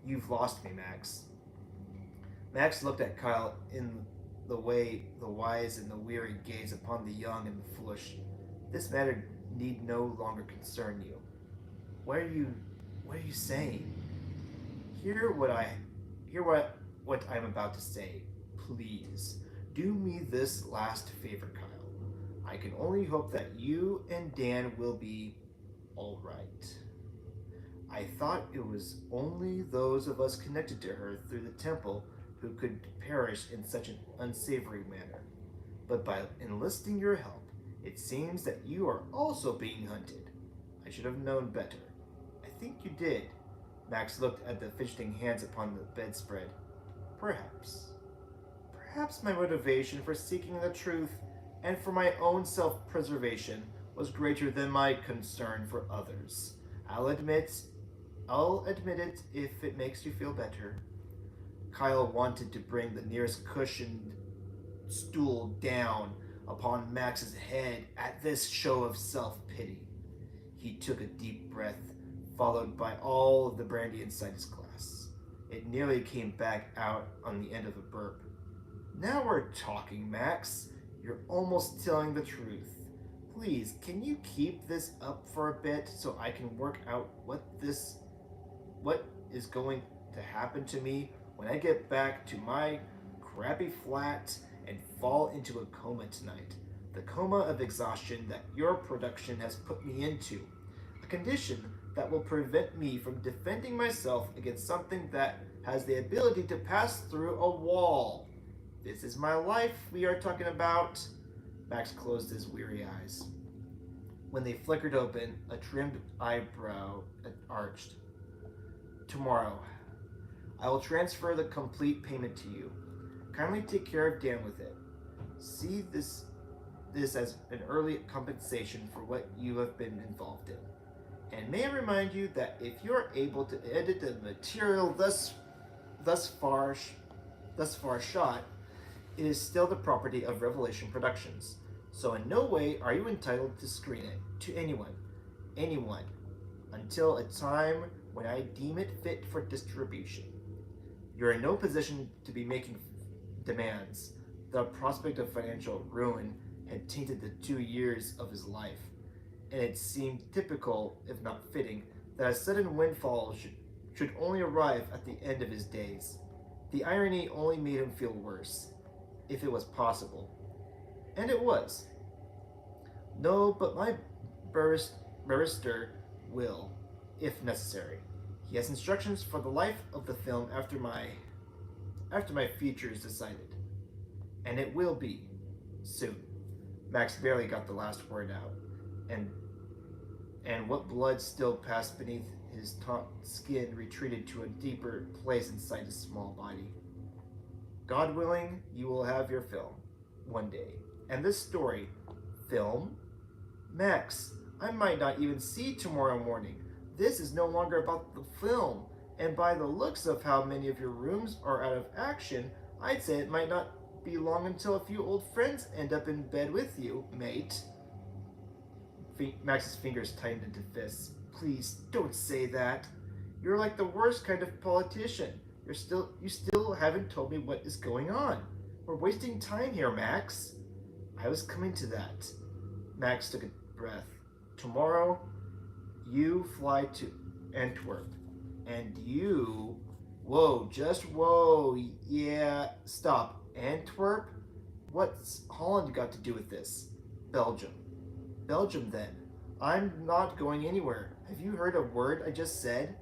You've lost me, Max. Max looked at Kyle in the way the wise and the weary gaze upon the young and the foolish. This matter need no longer concern you. What are you saying? Hear what I'm about to say. Please, do me this last favor, Kyle. I can only hope that you and Dan will be all right. I thought it was only those of us connected to her through the temple who could perish in such an unsavory manner. But by enlisting your help, it seems that you are also being hunted. I should have known better. I think you did. Max looked at the fidgeting hands upon the bedspread. Perhaps. Perhaps my motivation for seeking the truth and for my own self-preservation was greater than my concern for others. I'll admit it if it makes you feel better. Kyle wanted to bring the nearest cushioned stool down upon Max's head at this show of self-pity. He took a deep breath, followed by all of the brandy inside his glass. It nearly came back out on the end of a burp. Now we're talking, Max. You're almost telling the truth. Please, can you keep this up for a bit so I can work out what is going to happen to me when I get back to my crappy flat and fall into a coma tonight? The coma of exhaustion that your production has put me into. A condition that will prevent me from defending myself against something that has the ability to pass through a wall. This is my life we are talking about. Max closed his weary eyes. When they flickered open, a trimmed eyebrow arched. Tomorrow, I will transfer the complete payment to you. Kindly take care of Dan with it. See this as an early compensation for what you have been involved in. And may I remind you that if you are able to edit the material thus far shot, It is still the property of Revelation Productions, so in no way are you entitled to screen it to anyone, until a time when I deem it fit for distribution. You're in no position to be making demands. The prospect of financial ruin had tainted the 2 years of his life, and it seemed typical, if not fitting, that a sudden windfall should only arrive at the end of his days. The irony only made him feel worse, if it was possible. And it was. No, but my barrister will, if necessary. He has instructions for the life of the film after my future is decided. And it will be soon. Max barely got the last word out, and what blood still passed beneath his taut skin retreated to a deeper place inside his small body. God willing, you will have your film one day. And this story, film? Max, I might not even see tomorrow morning. This is no longer about the film, and by the looks of how many of your rooms are out of action, I'd say it might not be long until a few old friends end up in bed with you, mate. Max's fingers tightened into fists. Please, don't say that. You're like the worst kind of politician. You still haven't told me what is going on. We're wasting time here, Max. I was coming to that. Max took a breath. Tomorrow, you fly to Antwerp. And you... Whoa, just whoa. Yeah, stop. Antwerp? What's Holland got to do with this? Belgium. Belgium, then. I'm not going anywhere. Have you heard a word I just said?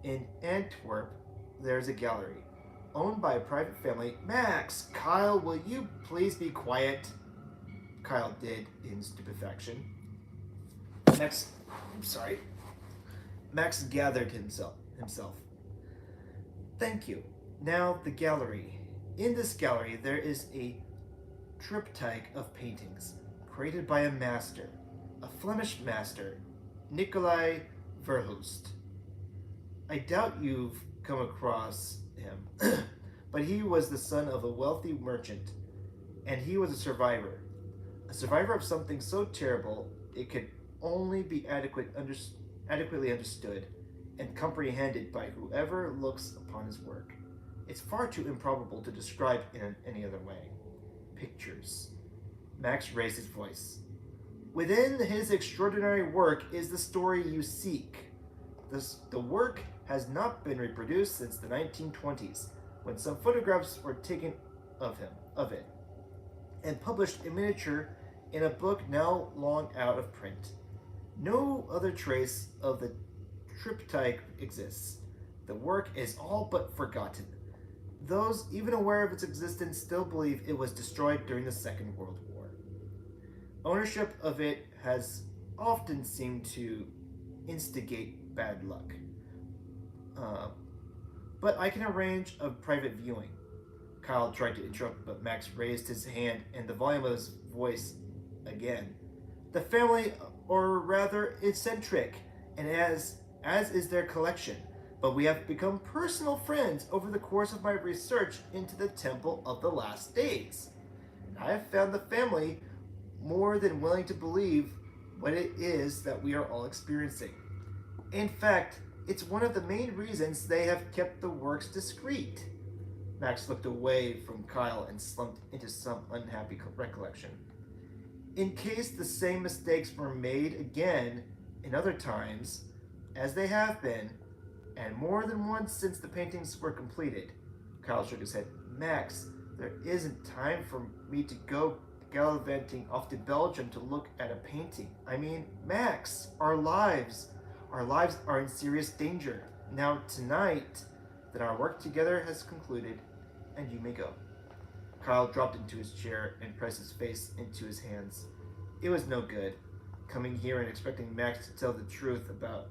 In Antwerp, there's a gallery owned by a private family. Max! Kyle, will you please be quiet? Kyle did in stupefaction. Max gathered himself. Thank you. Now, the gallery. In this gallery, there is a triptych of paintings created by a master, a Flemish master, Nicolai Verhulst. I doubt you've come across him, but he was the son of a wealthy merchant, and he was a survivor of something so terrible it could only be adequately understood and comprehended by whoever looks upon his work. It's far too improbable to describe in any other way. Pictures. Max raised his voice. Within his extraordinary work is the story you seek. The work has not been reproduced since the 1920s, when some photographs were taken of it, and published in miniature in a book now long out of print. No other trace of the triptych exists. The work is all but forgotten. Those even aware of its existence still believe it was destroyed during the Second World War. Ownership of it has often seemed to instigate bad luck. But I can arrange a private viewing. Kyle tried to interrupt, but Max raised his hand and the volume of his voice again. The family, or rather eccentric, and as is their collection, but we have become personal friends over the course of my research into the Temple of the Last Days. And I have found the family more than willing to believe what it is that we are all experiencing. In fact, it's one of the main reasons they have kept the works discreet. Max looked away from Kyle and slumped into some unhappy recollection. In case the same mistakes were made again in other times, as they have been, and more than once since the paintings were completed. Kyle shook his head. Max, there isn't time for me to go gallivanting off to Belgium to look at a painting. I mean, Max, our lives are in serious danger. Now tonight that our work together has concluded, and you may go. Kyle dropped into his chair and pressed his face into his hands. It was no good. Coming here and expecting Max to tell the truth about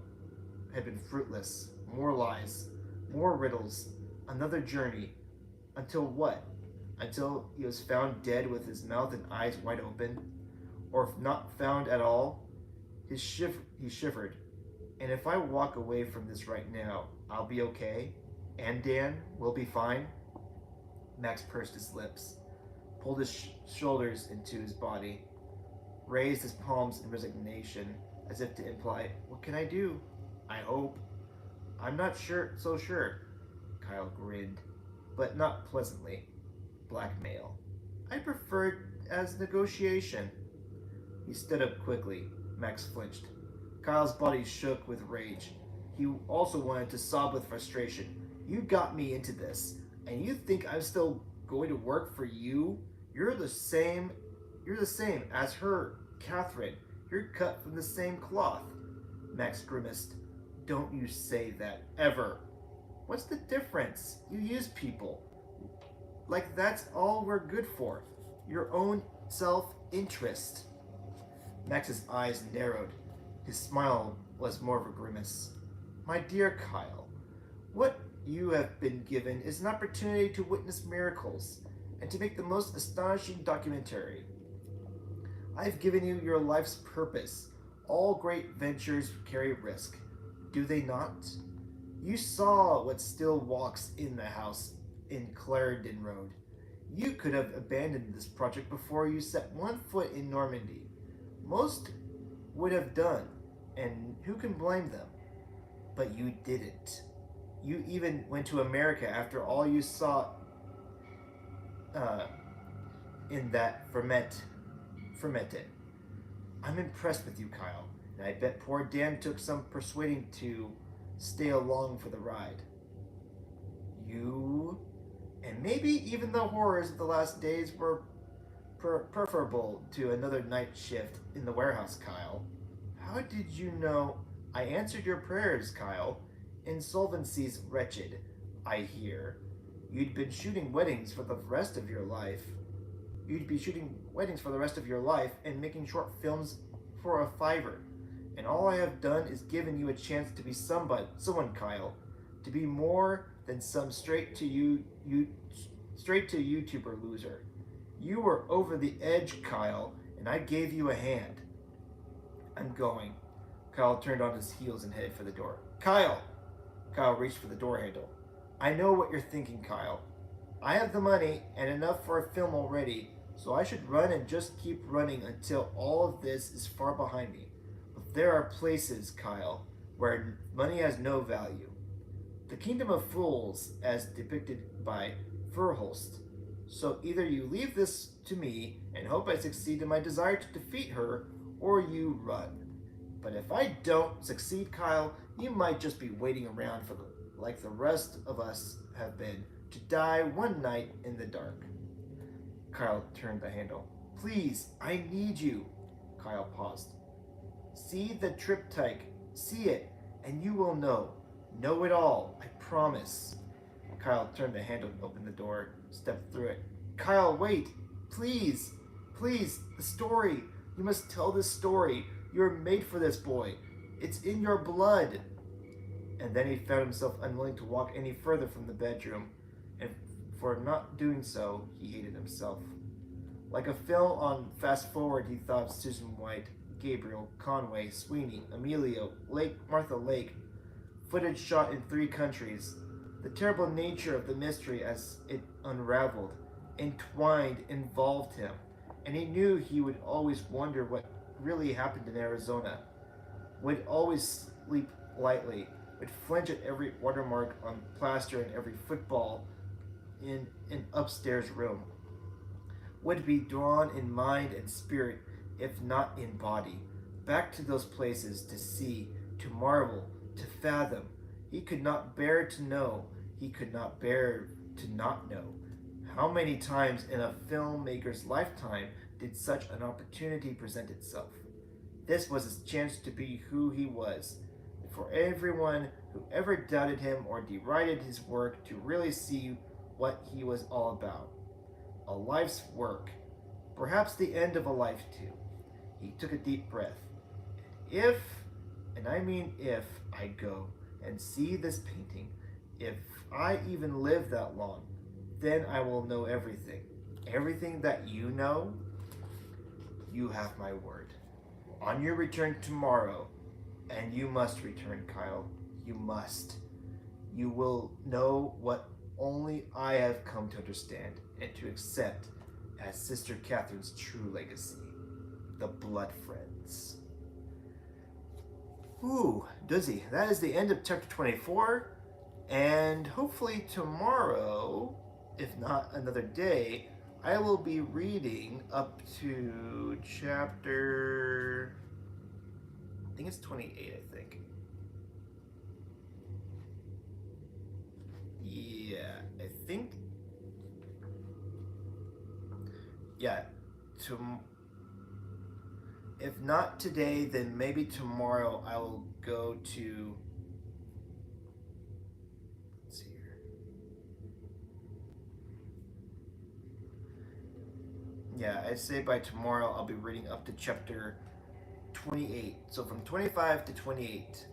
had been fruitless. More lies, more riddles, another journey. Until what? Until he was found dead with his mouth and eyes wide open? Or if not found at all? He shivered. And if I walk away from this right now, I'll be okay? And Dan will be fine? Max pursed his lips. pulled his shoulders into his body, raised his palms in resignation, as if to imply, "What can I do? I hope." "I'm not so sure." Kyle grinned, but not pleasantly. "Blackmail. I prefer it as negotiation." He stood up quickly. Max flinched. Kyle's body shook with rage. He also wanted to sob with frustration. "You got me into this, and you think I'm still going to work for you? You're the same as her, Catherine. You're cut from the same cloth." Max grimaced. "Don't you say that, ever." "What's the difference? You use people. Like that's all we're good for. Your own self-interest." Max's eyes narrowed. His smile was more of a grimace. "My dear Kyle, what you have been given is an opportunity to witness miracles and to make the most astonishing documentary. I've given you your life's purpose. All great ventures carry risk, do they not? You saw what still walks in the house in Clarendon Road. You could have abandoned this project before you set one foot in Normandy. Most would have done, and who can blame them? But you didn't. You even went to America after all you saw in that fermented. I'm impressed with you, Kyle, and I bet poor Dan took some persuading to stay along for the ride. You, and maybe even the horrors of the last days were preferable to another night shift in the warehouse, Kyle. How did you know? I answered your prayers, Kyle. Insolvency's wretched, I hear. You'd been shooting weddings for the rest of your life. You'd be shooting weddings for the rest of your life and making short films for a fiver. And all I have done is given you a chance to be someone, Kyle. To be more than some straight to YouTuber loser. You were over the edge, Kyle, and I gave you a hand. I'm going." Kyle turned on his heels and headed for the door. "Kyle!" Kyle reached for the door handle. "I know what you're thinking, Kyle. I have the money and enough for a film already, so I should run and just keep running until all of this is far behind me. But there are places, Kyle, where money has no value. The kingdom of fools, as depicted by Verhulst. So either you leave this to me and hope I succeed in my desire to defeat her, or you run. But if I don't succeed, Kyle, you might just be waiting around like the rest of us have been, to die one night in the dark." Kyle turned the handle. "Please, I need you." Kyle paused. "See the triptych. See it, and you will know. Know it all, I promise." Kyle turned the handle and opened the door, stepped through it. "Kyle, wait! Please! Please! The story! You must tell this story. You're made for this, boy. It's in your blood." And then he found himself unwilling to walk any further from the bedroom, and for not doing so, he hated himself. Like a film on Fast Forward, he thought of Susan White, Gabriel, Conway, Sweeney, Emilio, Martha Lake, footage shot in 3 countries. The terrible nature of the mystery as it unraveled, entwined, involved him, and he knew he would always wonder what really happened in Arizona, would always sleep lightly, would flinch at every watermark on plaster and every football in an upstairs room, would be drawn in mind and spirit, if not in body, back to those places to see, to marvel, to fathom. He could not bear to know. He could not bear to not know. How many times in a filmmaker's lifetime did such an opportunity present itself? This was his chance to be who he was, for everyone who ever doubted him or derided his work to really see what he was all about. A life's work, perhaps the end of a life too. He took a deep breath. If, and I mean if, I go and see this painting, if I even live that long, then I will know everything. Everything that you know, you have my word. On your return tomorrow, and you must return, Kyle, you must. You will know what only I have come to understand and to accept, as Sister Catherine's true legacy, the Blood Friends. Ooh, doozy. That is the end of chapter 24, and hopefully tomorrow, if not another day, I will be reading up to chapter, I think it's 28, I think. Yeah, I think. Yeah, if not today, then maybe tomorrow I will go to. Let's see here. Yeah, I'd say by tomorrow I'll be reading up to chapter 28. So from 25 to 28,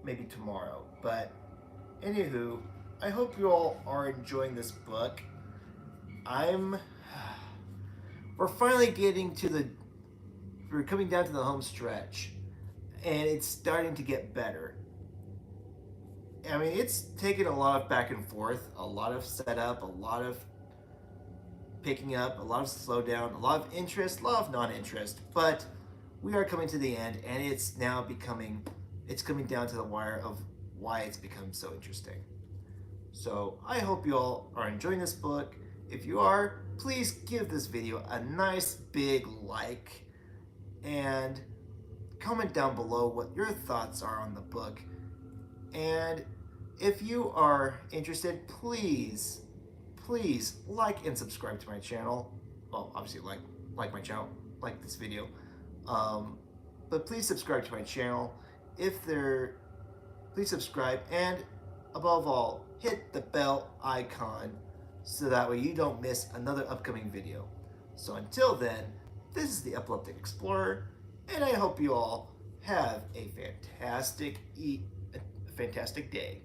maybe tomorrow. But anywho, I hope you all are enjoying this book. We're finally getting to the. We're coming down to the home stretch, and it's starting to get better. I mean, it's taken a lot of back and forth, a lot of setup, a lot of picking up, a lot of slowdown, a lot of interest, a lot of non-interest, but we are coming to the end, and it's coming down to the wire of why it's become so interesting. So I hope you all are enjoying this book. If you are, please give this video a nice big like and comment down below what your thoughts are on the book. And if you are interested, please like and subscribe to my channel. Well, obviously like my channel, like this video. But please subscribe to my channel. Please subscribe, and above all, hit the bell icon so that way you don't miss another upcoming video. So until then, this is the Epileptic Explorer, and I hope you all have a fantastic day.